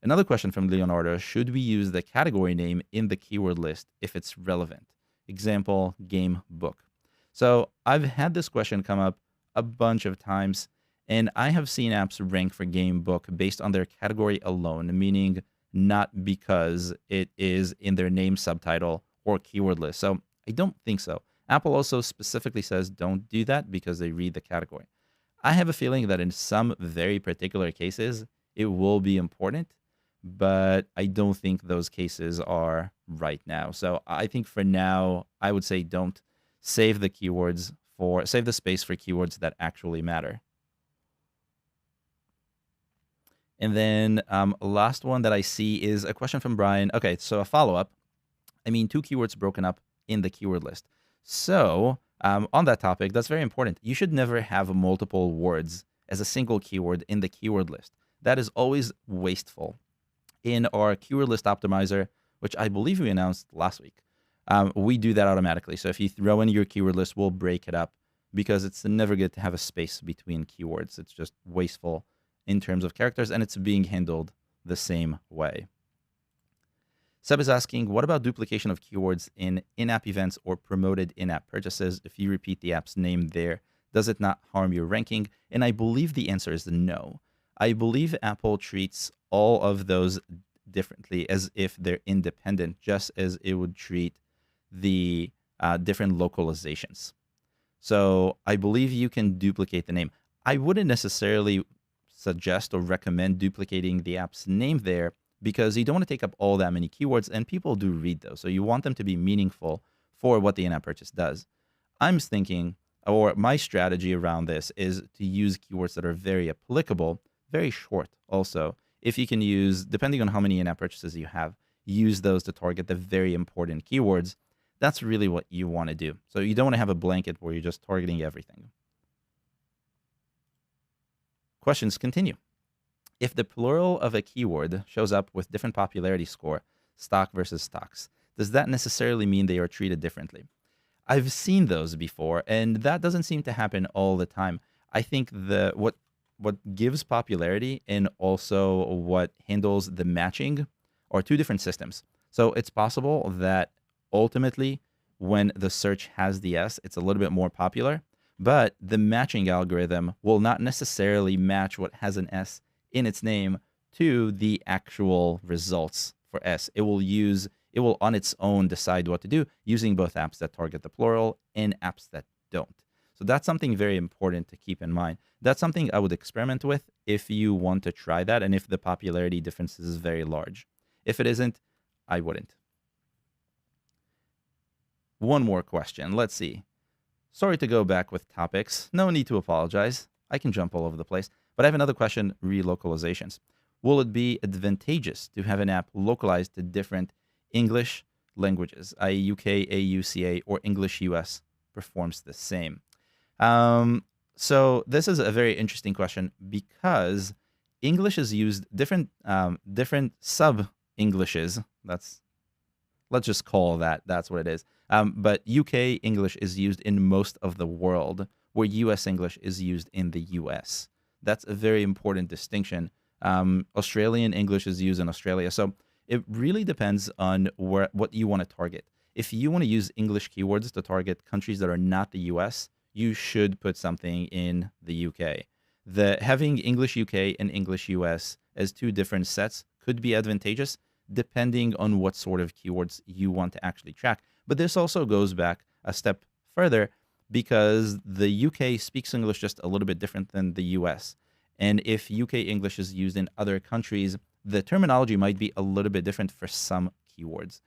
Another question from Leonardo, should we use the category name in the keyword list if it's relevant? Example, game book. So I've had this question come up a bunch of times, and I have seen apps rank for game book based on their category alone, meaning not because it is in their name subtitle or keyword list. So I don't think so. Apple also specifically says don't do that because they read the category. I have a feeling that in some very particular cases, it will be important, but I don't think those cases are right now. So I think for now, I would say don't save the save the space for keywords that actually matter. And then last one that I see is a question from Brian. Okay, so a follow-up. I mean, 2 keywords broken up in the keyword list. So on that topic, that's very important. You should never have multiple words as a single keyword in the keyword list. That is always wasteful. In our keyword list optimizer, which I believe we announced last week, we do that automatically. So if you throw in your keyword list, we'll break it up because it's never good to have a space between keywords. It's just wasteful in terms of characters, and it's being handled the same way. Seb is asking, what about duplication of keywords in in-app events or promoted in-app purchases? If you repeat the app's name there, does it not harm your ranking? And I believe the answer is no. I believe Apple treats all of those differently as if they're independent, just as it would treat the different localizations. So I believe you can duplicate the name. I wouldn't necessarily suggest or recommend duplicating the app's name there because you don't want to take up all that many keywords, and people do read those. So you want them to be meaningful for what the in-app purchase does. I'm thinking, or my strategy around this is to use keywords that are very applicable, very short also. If you can use, depending on how many in-app purchases you have, use those to target the very important keywords. That's really what you want to do. So you don't want to have a blanket where you're just targeting everything. Questions continue. If the plural of a keyword shows up with different popularity score, stock versus stocks, does that necessarily mean they are treated differently? I've seen those before, and that doesn't seem to happen all the time. I think what gives popularity and also what handles the matching are two different systems. So it's possible that ultimately, when the search has the S, it's a little bit more popular, but the matching algorithm will not necessarily match what has an S in its name to the actual results for S. It will on its own decide what to do using both apps that target the plural and apps that don't. So that's something very important to keep in mind. That's something I would experiment with if you want to try that and if the popularity difference is very large. If it isn't, I wouldn't. One more question. Let's see. Sorry to go back with topics. No need to apologize. I can jump all over the place. But I have another question, relocalizations. Will it be advantageous to have an app localized to different English languages, i.e. UK, AUCA, or English US performs the same? So this is a very interesting question because English is used different sub Englishes. Let's just call that's what it is. But UK English is used in most of the world, where US English is used in the US. That's a very important distinction. Australian English is used in Australia. So it really depends on what you want to target. If you want to use English keywords to target countries that are not the US, you should put something in the UK. Having English UK and English US as two different sets could be advantageous depending on what sort of keywords you want to actually track. But this also goes back a step further because the UK speaks English just a little bit different than the US. And if UK English is used in other countries, the terminology might be a little bit different for some keywords.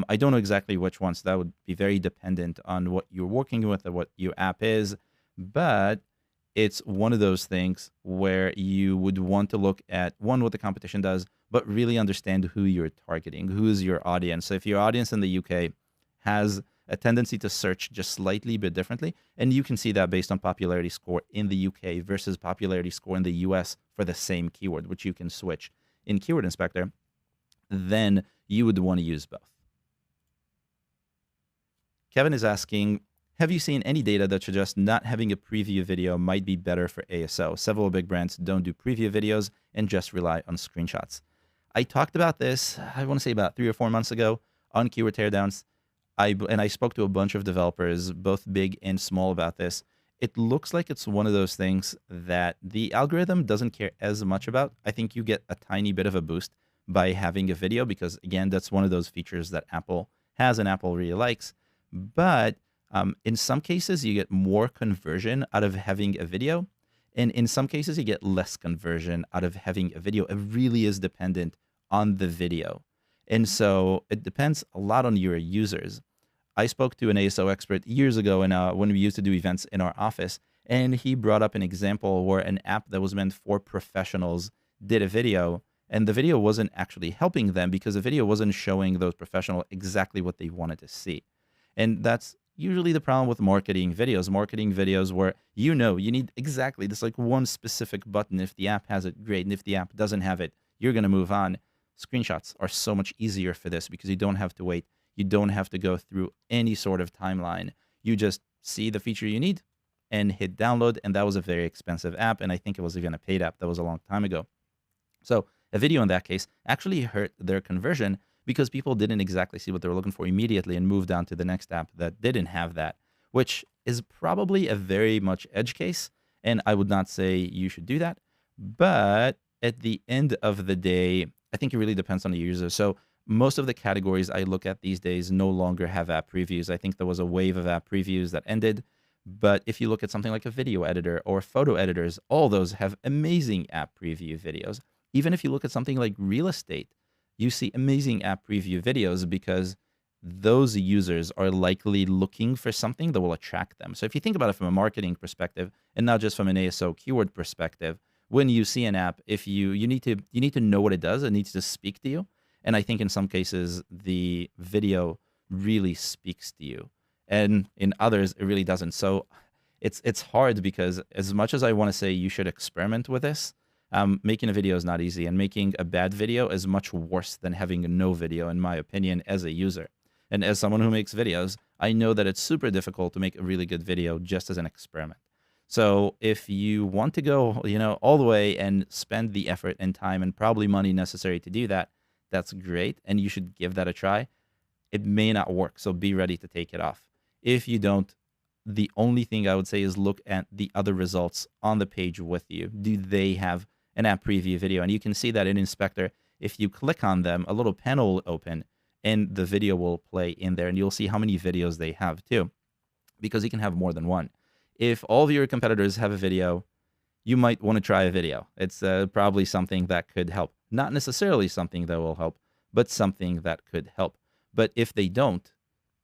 I don't know exactly which ones. That would be very dependent on what you're working with or what your app is. But it's one of those things where you would want to look at, one, what the competition does, but really understand who you're targeting, who is your audience. So if your audience in the UK has a tendency to search just slightly bit differently, and you can see that based on popularity score in the UK versus popularity score in the US for the same keyword, which you can switch in Keyword Inspector, then you would want to use both. Kevin is asking, have you seen any data that suggests not having a preview video might be better for ASO? Several big brands don't do preview videos and just rely on screenshots. I talked about this, I want to say about 3 or 4 months ago on Keyword Teardowns. I spoke to a bunch of developers, both big and small, about this. It looks like it's one of those things that the algorithm doesn't care as much about. I think you get a tiny bit of a boost by having a video because, again, that's one of those features that Apple has and Apple really likes. But in some cases, you get more conversion out of having a video. And in some cases, you get less conversion out of having a video. It really is dependent on the video. And so it depends a lot on your users. I spoke to an ASO expert years ago when we used to do events in our office, and he brought up an example where an app that was meant for professionals did a video, and the video wasn't actually helping them because the video wasn't showing those professionals exactly what they wanted to see. And that's usually the problem with marketing videos where you need exactly this like one specific button. If the app has it, great. And if the app doesn't have it, you're going to move on. Screenshots are so much easier for this because you don't have to wait. You don't have to go through any sort of timeline. You just see the feature you need and hit download. And that was a very expensive app. And I think it was even a paid app. That was a long time ago. So a video in that case actually hurt their conversion because people didn't exactly see what they were looking for immediately and moved on to the next app that didn't have that, which is probably a very much edge case. And I would not say you should do that. But at the end of the day, I think it really depends on the user. So most of the categories I look at these days no longer have app previews. I think there was a wave of app previews that ended. But if you look at something like a video editor or photo editors, all those have amazing app preview videos. Even if you look at something like real estate, you see amazing app preview videos because those users are likely looking for something that will attract them. So if you think about it from a marketing perspective and not just from an ASO keyword perspective, when you see an app, if you need to know what it does, it needs to speak to you. And I think in some cases the video really speaks to you, and in others it really doesn't. So it's hard because as much as I want to say you should experiment with this, making a video is not easy, and making a bad video is much worse than having no video, in my opinion, as a user. And as someone who makes videos, I know that it's super difficult to make a really good video just as an experiment. So if you want to go, all the way and spend the effort and time and probably money necessary to do that, that's great. And you should give that a try. It may not work, so be ready to take it off. If you don't, the only thing I would say is look at the other results on the page with you. Do they have an app preview video? And you can see that in Inspector. If you click on them, a little panel will open and the video will play in there, and you'll see how many videos they have too, because you can have more than one. If all of your competitors have a video, you might want to try a video. It's probably something that could help. Not necessarily something that will help, but something that could help. But if they don't,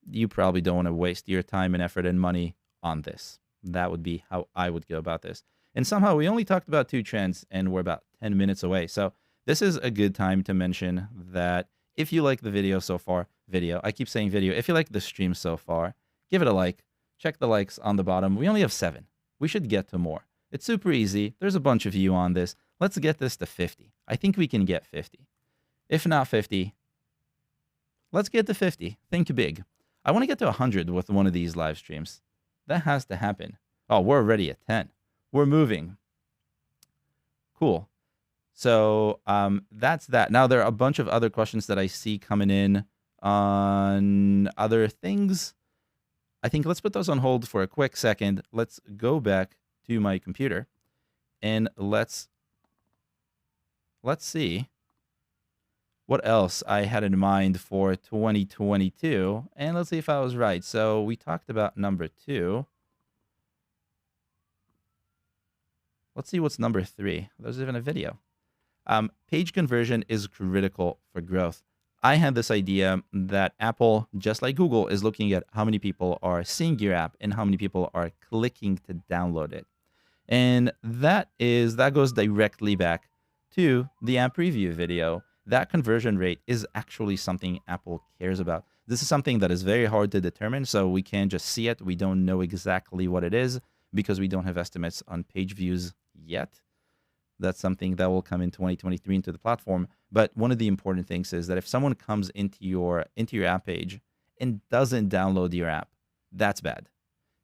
you probably don't want to waste your time and effort and money on this. That would be how I would go about this. And somehow we only talked about 2 trends and we're about 10 minutes away. So this is a good time to mention that if you like the video so far, I keep saying video. If you like the stream so far, give it a like. Check the likes on the bottom. We only have 7. We should get to more. It's super easy. There's a bunch of you on this. Let's get this to 50. I think we can get 50. If not 50, let's get to 50. Think big. I want to get to 100 with one of these live streams. That has to happen. Oh, we're already at 10. We're moving. Cool. So that's that. Now, there are a bunch of other questions that I see coming in on other things. I think let's put those on hold for a quick second. Let's go back to my computer and let's see what else I had in mind for 2022. And let's see if I was right. So we talked about number 2. Let's see what's number 3. There's even a video. Page conversion is critical for growth. I had this idea that Apple, just like Google, is looking at how many people are seeing your app and how many people are clicking to download it. And that goes directly back to the app preview video. That conversion rate is actually something Apple cares about. This is something that is very hard to determine, so we can't just see it. We don't know exactly what it is because we don't have estimates on page views yet. That's something that will come in 2023 into the platform. But one of the important things is that if someone comes into your app page and doesn't download your app, that's bad.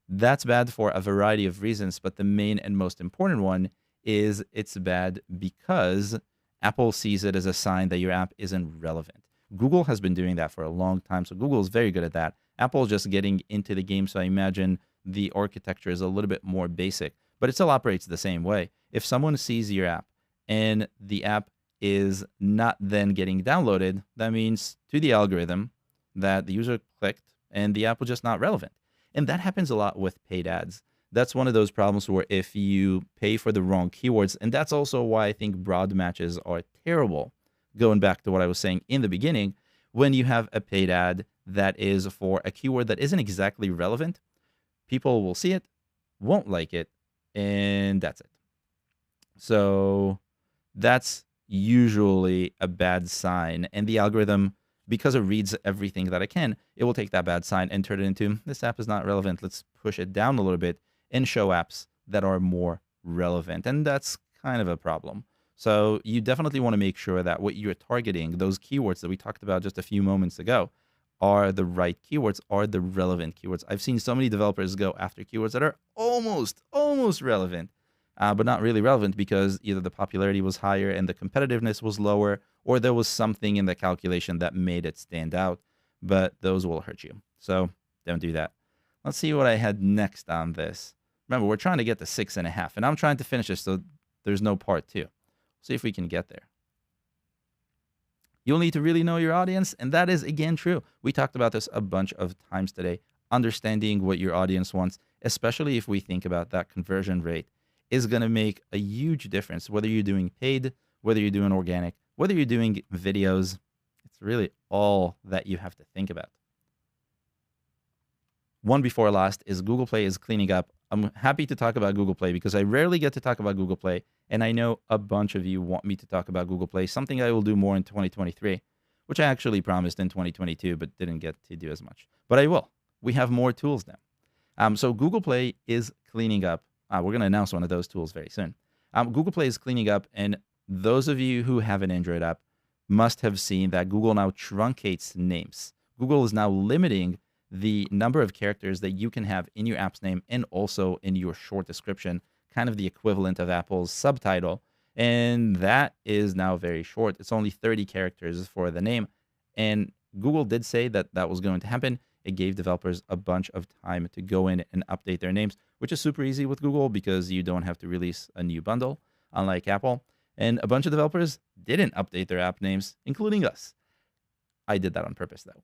That's bad for a variety of reasons, but the main and most important one is it's bad because Apple sees it as a sign that your app isn't relevant. Google has been doing that for a long time, so Google is very good at that. Apple is just getting into the game, so I imagine the architecture is a little bit more basic, but it still operates the same way. If someone sees your app and the app is not then getting downloaded, that means to the algorithm that the user clicked and the app was just not relevant. And that happens a lot with paid ads. That's one of those problems where if you pay for the wrong keywords, and that's also why I think broad matches are terrible, going back to what I was saying in the beginning, when you have a paid ad that is for a keyword that isn't exactly relevant, people will see it, won't like it, and that's it. So that's usually a bad sign. And the algorithm, because it reads everything that it can, it will take that bad sign and turn it into, this app is not relevant. Let's push it down a little bit and show apps that are more relevant. And that's kind of a problem. So you definitely want to make sure that what you're targeting, those keywords that we talked about just a few moments ago, are the right keywords, are the relevant keywords. I've seen so many developers go after keywords that are almost relevant, but not really relevant because either the popularity was higher and the competitiveness was lower, or there was something in the calculation that made it stand out, but those will hurt you. So don't do that. Let's see what I had next on this. Remember, we're trying to get to 6.5, and I'm trying to finish this so there's no part 2. See if we can get there. You'll need to really know your audience, and that is, again, true. We talked about this a bunch of times today. Understanding what your audience wants, especially if we think about that conversion rate, is going to make a huge difference, whether you're doing paid, whether you're doing organic, whether you're doing videos. It's really all that you have to think about. One before last is Google Play is cleaning up. I'm happy to talk about Google Play because I rarely get to talk about Google Play, and I know a bunch of you want me to talk about Google Play, something I will do more in 2023, which I actually promised in 2022 but didn't get to do as much. But I will. We have more tools now. So Google Play is cleaning up. We're going to announce one of those tools very soon. Google Play is cleaning up, and those of you who have an Android app must have seen that Google now truncates names. Google is now limiting the number of characters that you can have in your app's name and also in your short description, kind of the equivalent of Apple's subtitle. And that is now very short. It's only 30 characters for the name. And Google did say that that was going to happen. It gave developers a bunch of time to go in and update their names, which is super easy with Google because you don't have to release a new bundle, unlike Apple. And a bunch of developers didn't update their app names, including us. I did that on purpose, though.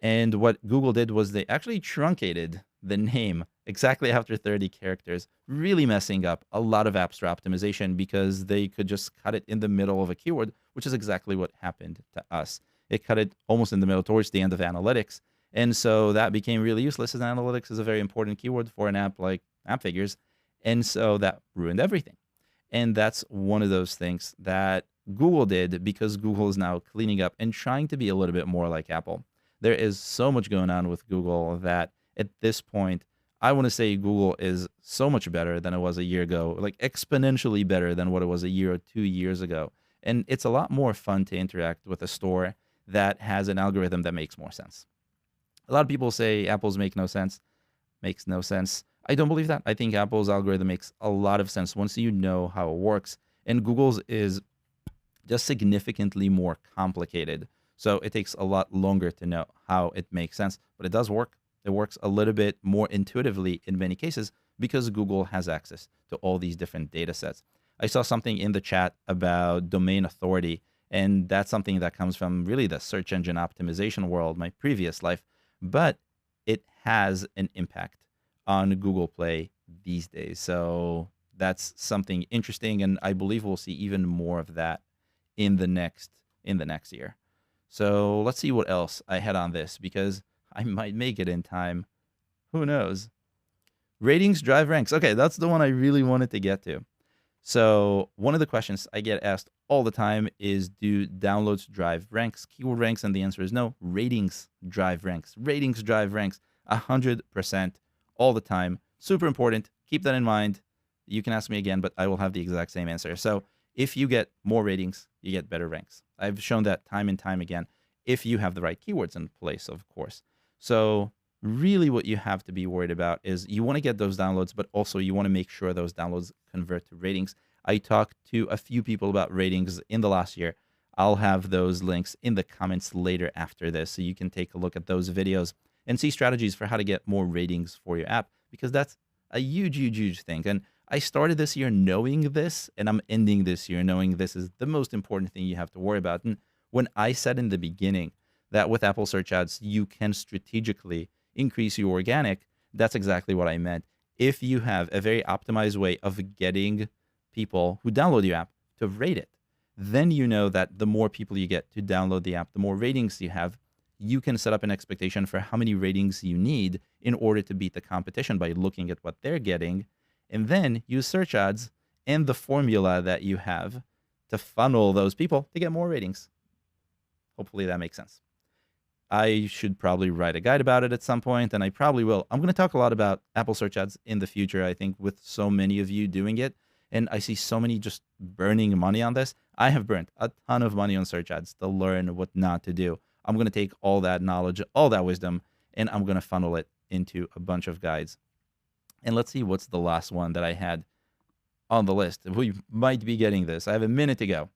And what Google did was they actually truncated the name exactly after 30 characters, really messing up a lot of App Store optimization because they could just cut it in the middle of a keyword, which is exactly what happened to us. It cut it almost in the middle towards the end of analytics. And so that became really useless, as analytics is a very important keyword for an app like App Figures. And so that ruined everything. And that's one of those things that Google did because Google is now cleaning up and trying to be a little bit more like Apple. There is so much going on with Google that at this point, I want to say Google is so much better than it was a year ago, like exponentially better than what it was a year or 2 years ago. And it's a lot more fun to interact with a store that has an algorithm that makes more sense. A lot of people say Apple's makes no sense. I don't believe that. I think Apple's algorithm makes a lot of sense once you know how it works. And Google's is just significantly more complicated. So it takes a lot longer to know how it makes sense, but it does work. It works a little bit more intuitively in many cases because Google has access to all these different data sets. I saw something in the chat about domain authority, and that's something that comes from really the search engine optimization world, my previous life, but it has an impact on Google Play these days. So that's something interesting, and I believe we'll see even more of that in the next year. So let's see what else I had on this because I might make it in time. Who knows? Ratings drive ranks. Okay, that's the one I really wanted to get to. So one of the questions I get asked all the time is, do downloads drive ranks, keyword ranks? And the answer is no. Ratings drive ranks. Ratings drive ranks 100% all the time. Super important. Keep that in mind. You can ask me again, but I will have the exact same answer. So if you get more ratings, you get better ranks. I've shown that time and time again, if you have the right keywords in place, of course. So really what you have to be worried about is you want to get those downloads, but also you want to make sure those downloads convert to ratings. I talked to a few people about ratings in the last year. I'll have those links in the comments later after this, so you can take a look at those videos and see strategies for how to get more ratings for your app, because that's a huge, huge, huge thing. And I started this year knowing this, and I'm ending this year knowing this is the most important thing you have to worry about. And when I said in the beginning that with Apple Search Ads, you can strategically increase your organic, that's exactly what I meant. If you have a very optimized way of getting people who download your app to rate it, then you know that the more people you get to download the app, the more ratings you have. You can set up an expectation for how many ratings you need in order to beat the competition by looking at what they're getting, and then use search ads and the formula that you have to funnel those people to get more ratings. Hopefully that makes sense. I should probably write a guide about it at some point, and I probably will. I'm going to talk a lot about Apple Search Ads in the future, I think, with so many of you doing it, and I see so many just burning money on this. I have burnt a ton of money on search ads to learn what not to do. I'm going to take all that knowledge, all that wisdom, and I'm going to funnel it into a bunch of guides. And let's see what's the last one that I had on the list. We might be getting this. I have a minute to go.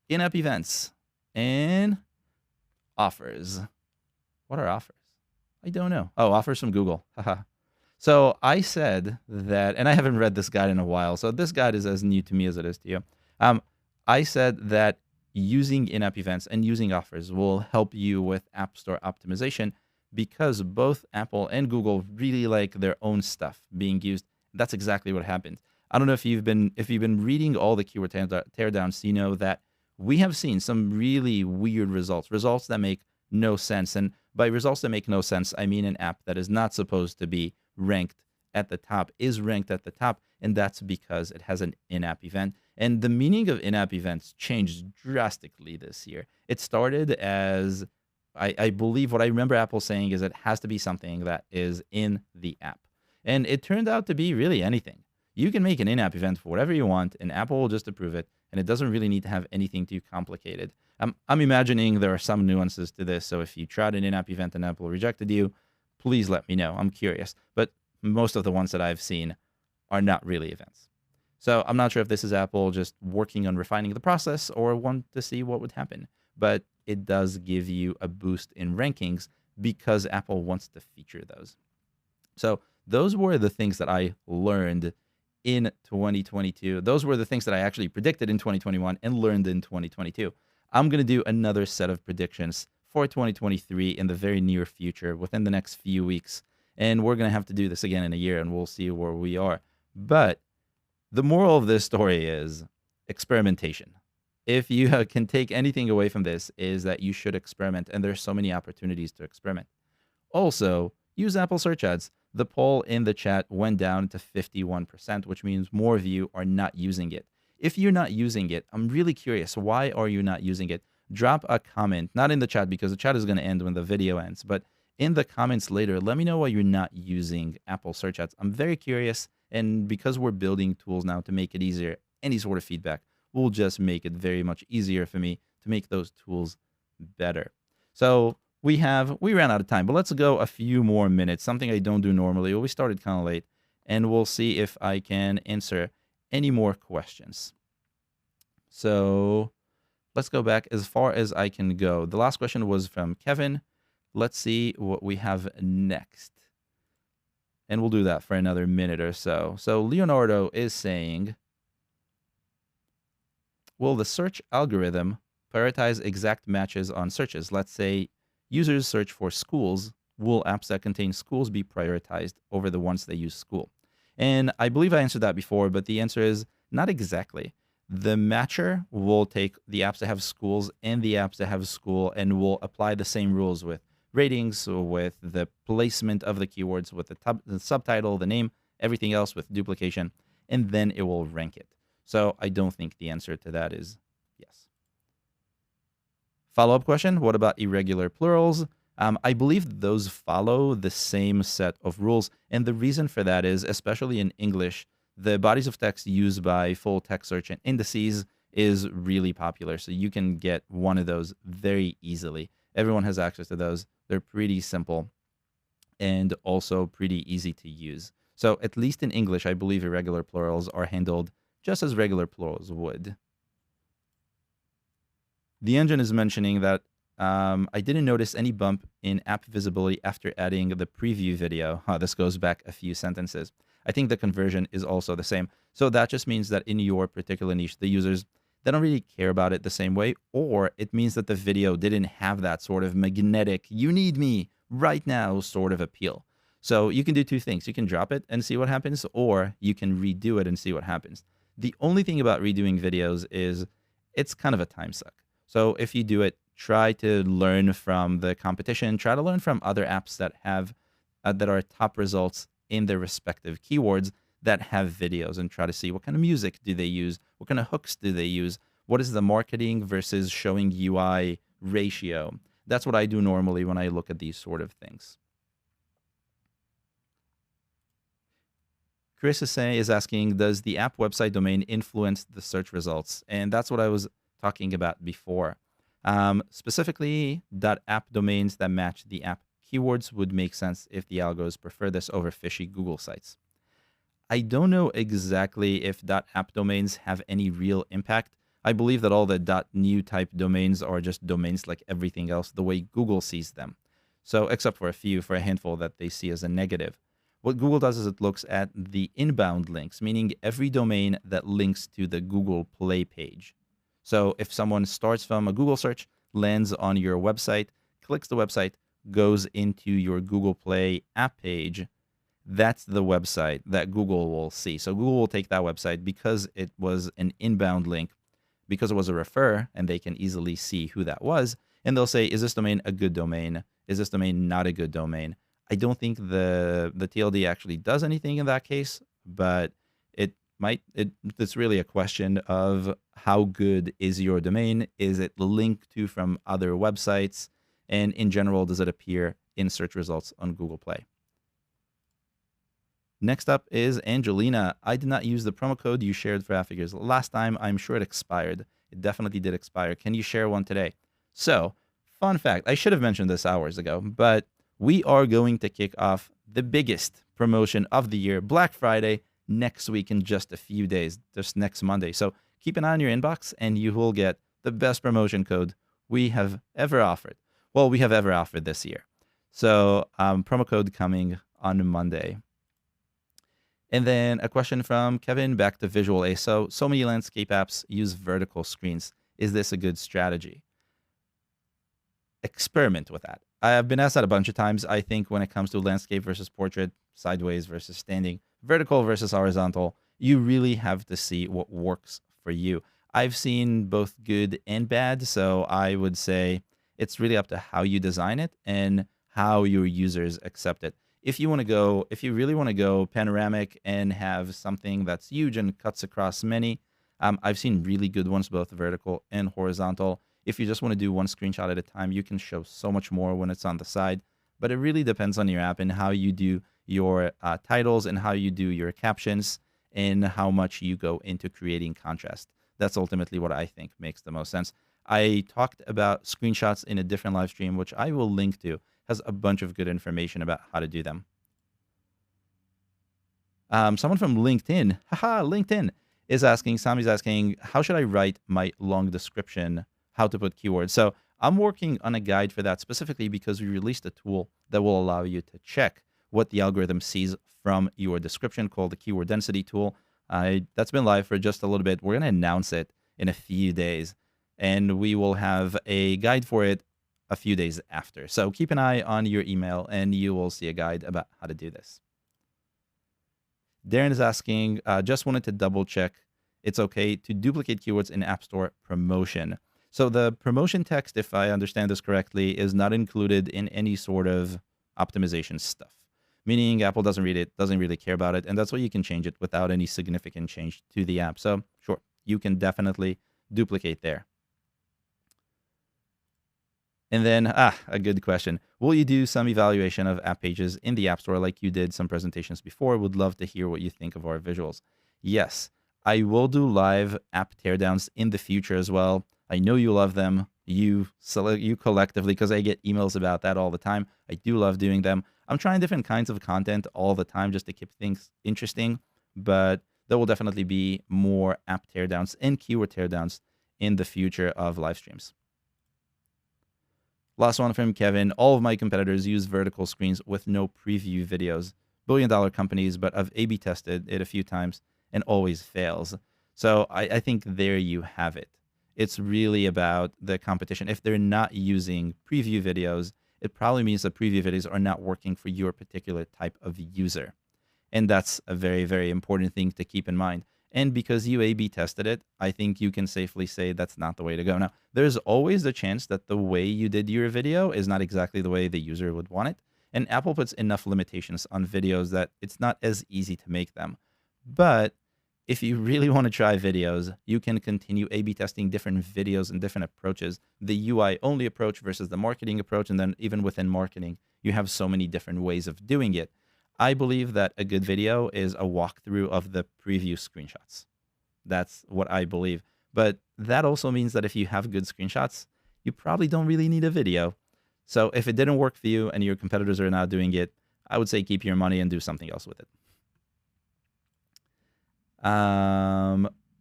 In-app events and offers. What are offers? I don't know. Oh, offers from Google. Haha. So I said that, and I haven't read this guide in a while, so this guide is as new to me as it is to you. I said that using in-app events and using offers will help you with App Store optimization because both Apple and Google really like their own stuff being used. That's exactly what happened. I don't know if you've been reading all the keyword teardowns, you know that we have seen some really weird results that make no sense. And by results that make no sense, I mean an app that is not supposed to be ranked at the top is ranked at the top, and that's because it has an in-app event. And the meaning of in-app events changed drastically this year. It started as, I believe what I remember Apple saying is it has to be something that is in the app. And it turned out to be really anything. You can make an in-app event for whatever you want, and Apple will just approve it, and it doesn't really need to have anything too complicated. I'm imagining there are some nuances to this, so if you tried an in-app event and Apple rejected you, please let me know. I'm curious. But most of the ones that I've seen are not really events. So I'm not sure if this is Apple just working on refining the process or want to see what would happen. But it does give you a boost in rankings because Apple wants to feature those. So those were the things that I learned in 2022. Those were the things that I actually predicted in 2021 and learned in 2022. I'm going to do another set of predictions for 2023 in the very near future, within the next few weeks. And we're going to have to do this again in a year, and we'll see where we are. But the moral of this story is experimentation. If you can take anything away from this, is that you should experiment, and there's so many opportunities to experiment. Also, use Apple Search Ads. The poll in the chat went down to 51%, which means more of you are not using it. If you're not using it, I'm really curious, why are you not using it? Drop a comment, not in the chat because the chat is going to end when the video ends, but in the comments later, let me know why you're not using Apple Search Ads. I'm very curious, and because we're building tools now to make it easier, any sort of feedback will just make it very much easier for me to make those tools better. So we ran out of time, but let's go a few more minutes, something I don't do normally. We started kind of late, and we'll see if I can answer any more questions. So let's go back as far as I can go. The last question was from Kevin. Let's see what we have next. And we'll do that for another minute or so. So Leonardo is saying, will the search algorithm prioritize exact matches on searches? Let's say users search for schools. Will apps that contain schools be prioritized over the ones that use school? And I believe I answered that before, but the answer is not exactly. The matcher will take the apps that have schools and the apps that have school and will apply the same rules with ratings, with the placement of the keywords, with the subtitle, the name, everything else with duplication, and then it will rank it. So I don't think the answer to that is yes. Follow-up question, what about irregular plurals? I believe those follow the same set of rules. And the reason for that is, especially in English, the bodies of text used by full text search and indices is really popular. So you can get one of those very easily. Everyone has access to those. They're pretty simple and also pretty easy to use. So at least in English, I believe irregular plurals are handled just as regular plurals would. The engine is mentioning that I didn't notice any bump in app visibility after adding the preview video. This goes back a few sentences. I think the conversion is also the same. So that just means that in your particular niche, the users, they don't really care about it the same way, or it means that the video didn't have that sort of magnetic, you need me right now sort of appeal. So you can do two things. You can drop it and see what happens, or you can redo it and see what happens. The only thing about redoing videos is it's kind of a time suck. So if you do it, try to learn from the competition. Try to learn from other apps that have that are top results in their respective keywords that have videos, and try to see what kind of music do they use, what kind of hooks do they use, what is the marketing versus showing UI ratio. That's what I do normally when I look at these sort of things. Chris is asking, does the app website domain influence the search results? And that's what I was talking about before. Specifically, .app domains that match the app keywords would make sense if the algos prefer this over fishy Google sites. I don't know exactly if .app domains have any real impact. I believe that all the .new type domains are just domains like everything else, the way Google sees them. So except for a handful that they see as a negative. What Google does is it looks at the inbound links, meaning every domain that links to the Google Play page. So if someone starts from a Google search, lands on your website, clicks the website, goes into your Google Play app page, that's the website that Google will see. So Google will take that website because it was an inbound link, because it was a refer, and they can easily see who that was. And they'll say, is this domain a good domain? Is this domain not a good domain? I don't think the TLD actually does anything in that case, but it's really a question of how good is your domain? Is it linked to from other websites? And in general, does it appear in search results on Google Play? Next up is Angelina. I did not use the promo code you shared for app figures. Last time, I'm sure it expired. It definitely did expire. Can you share one today? So, fun fact, I should have mentioned this hours ago, but we are going to kick off the biggest promotion of the year, Black Friday, next week in just a few days, just next Monday. So keep an eye on your inbox and you will get the best promotion code we have ever offered. Well, we have ever offered this year. So promo code coming on Monday. And then a question from Kevin, back to visual ASO. So many landscape apps use vertical screens. Is this a good strategy? Experiment with that. I've been asked that a bunch of times. I think when it comes to landscape versus portrait, sideways versus standing, vertical versus horizontal, you really have to see what works for you. I've seen both good and bad, so I would say it's really up to how you design it and how your users accept it. If you really want to go panoramic and have something that's huge and cuts across many, I've seen really good ones, both vertical and horizontal. If you just want to do one screenshot at a time, you can show so much more when it's on the side. But it really depends on your app and how you do your titles and how you do your captions and how much you go into creating contrast. That's ultimately what I think makes the most sense. I talked about screenshots in a different live stream, which I will link to. Has a bunch of good information about how to do them. Someone from LinkedIn, LinkedIn, is asking, Sami's asking, how should I write my long description, how to put keywords? So I'm working on a guide for that specifically because we released a tool that will allow you to check what the algorithm sees from your description, called the keyword density tool. That's been live for just a little bit. We're going to announce it in a few days, and we will have a guide for it a few days after. So keep an eye on your email, and you will see a guide about how to do this. Darren is asking, just wanted to double check it's okay to duplicate keywords in App Store promotion. So the promotion text, if I understand this correctly, is not included in any sort of optimization stuff, meaning Apple doesn't read it, doesn't really care about it, and that's why you can change it without any significant change to the app. So sure, you can definitely duplicate there. And then, a good question. Will you do some evaluation of app pages in the App Store like you did some presentations before? Would love to hear what you think of our visuals. Yes, I will do live app teardowns in the future as well. I know you love them, you collectively, because I get emails about that all the time. I do love doing them. I'm trying different kinds of content all the time just to keep things interesting, but there will definitely be more app teardowns and keyword teardowns in the future of live streams. Last one from Kevin. All of my competitors use vertical screens with no preview videos. Billion-dollar companies, but I've A/B tested it a few times and always fails. So I think there you have it. It's really about the competition. If they're not using preview videos, it probably means that preview videos are not working for your particular type of user. And that's a very, very important thing to keep in mind. And because you A/B tested it, I think you can safely say that's not the way to go. Now, there's always the chance that the way you did your video is not exactly the way the user would want it. And Apple puts enough limitations on videos that it's not as easy to make them. But if you really want to try videos, you can continue A/B testing different videos and different approaches. The UI-only approach versus the marketing approach, and then even within marketing, you have so many different ways of doing it. I believe that a good video is a walkthrough of the preview screenshots. That's what I believe. But that also means that if you have good screenshots, you probably don't really need a video. So if it didn't work for you and your competitors are not doing it, I would say keep your money and do something else with it.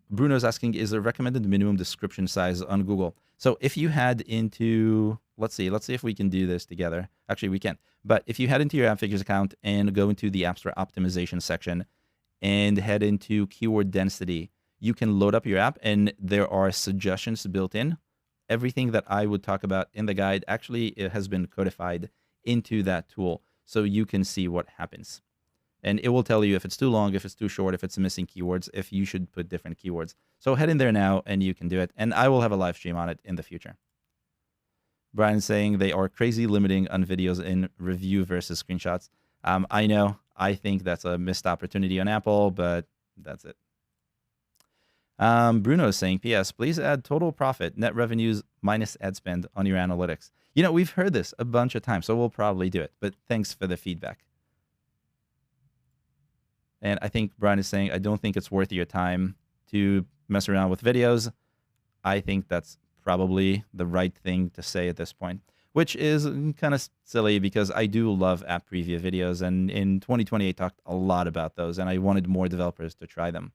Bruno's asking, is there recommended minimum description size on Google? So if you head into, let's see if we can do this together. Actually, we can't. But if you head into your App Figures account and go into the App Store optimization section and head into keyword density, you can load up your app and there are suggestions built in. Everything that I would talk about in the guide, actually, it has been codified into that tool so you can see what happens. And it will tell you if it's too long, if it's too short, if it's missing keywords, if you should put different keywords. So head in there now and you can do it. And I will have a live stream on it in the future. Brian's saying they are crazy limiting on videos in review versus screenshots. I know. I think that's a missed opportunity on Apple, but that's it. Bruno is saying, P.S. Please add total profit, net revenues minus ad spend on your analytics. You know, we've heard this a bunch of times, so we'll probably do it. But thanks for the feedback. And I think Brian is saying, I don't think it's worth your time to mess around with videos. I think that's probably the right thing to say at this point, which is kind of silly because I do love app preview videos. And in 2020, I talked a lot about those, and I wanted more developers to try them.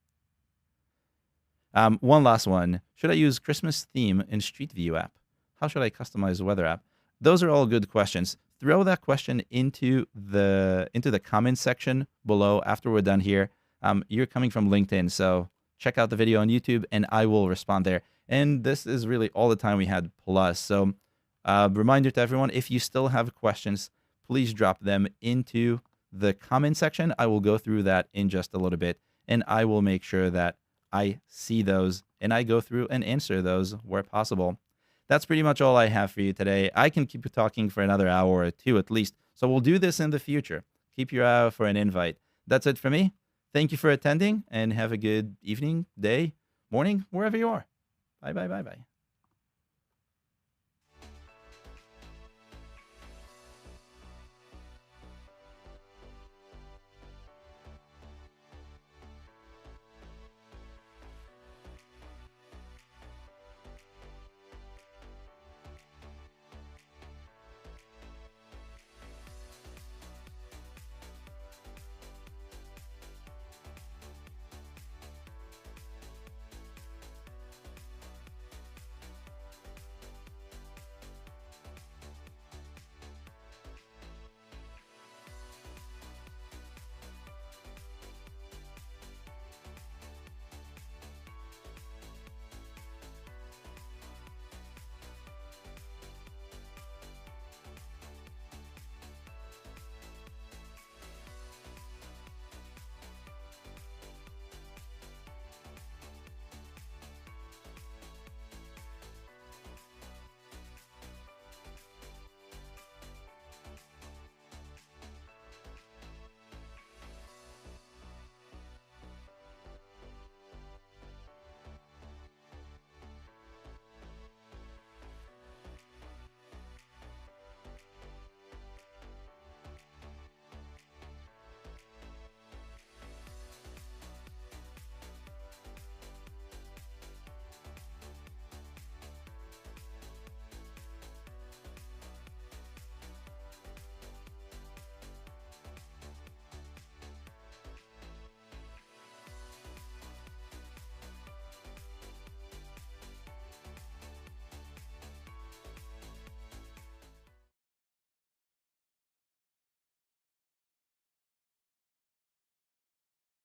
One last one. Should I use Christmas theme in Street View app? How should I customize weather app? Those are all good questions. Throw that question into the comments section below after we're done here. You're coming from LinkedIn, so check out the video on YouTube, and I will respond there. And this is really all the time we had plus. So reminder to everyone, if you still have questions, please drop them into the comment section. I will go through that in just a little bit, and I will make sure that I see those and I go through and answer those where possible. That's pretty much all I have for you today. I can keep talking for another hour or two at least, so we'll do this in the future. Keep your eye out for an invite. That's it for me. Thank you for attending, and have a good evening, day, morning, wherever you are. Bye, bye, bye, bye.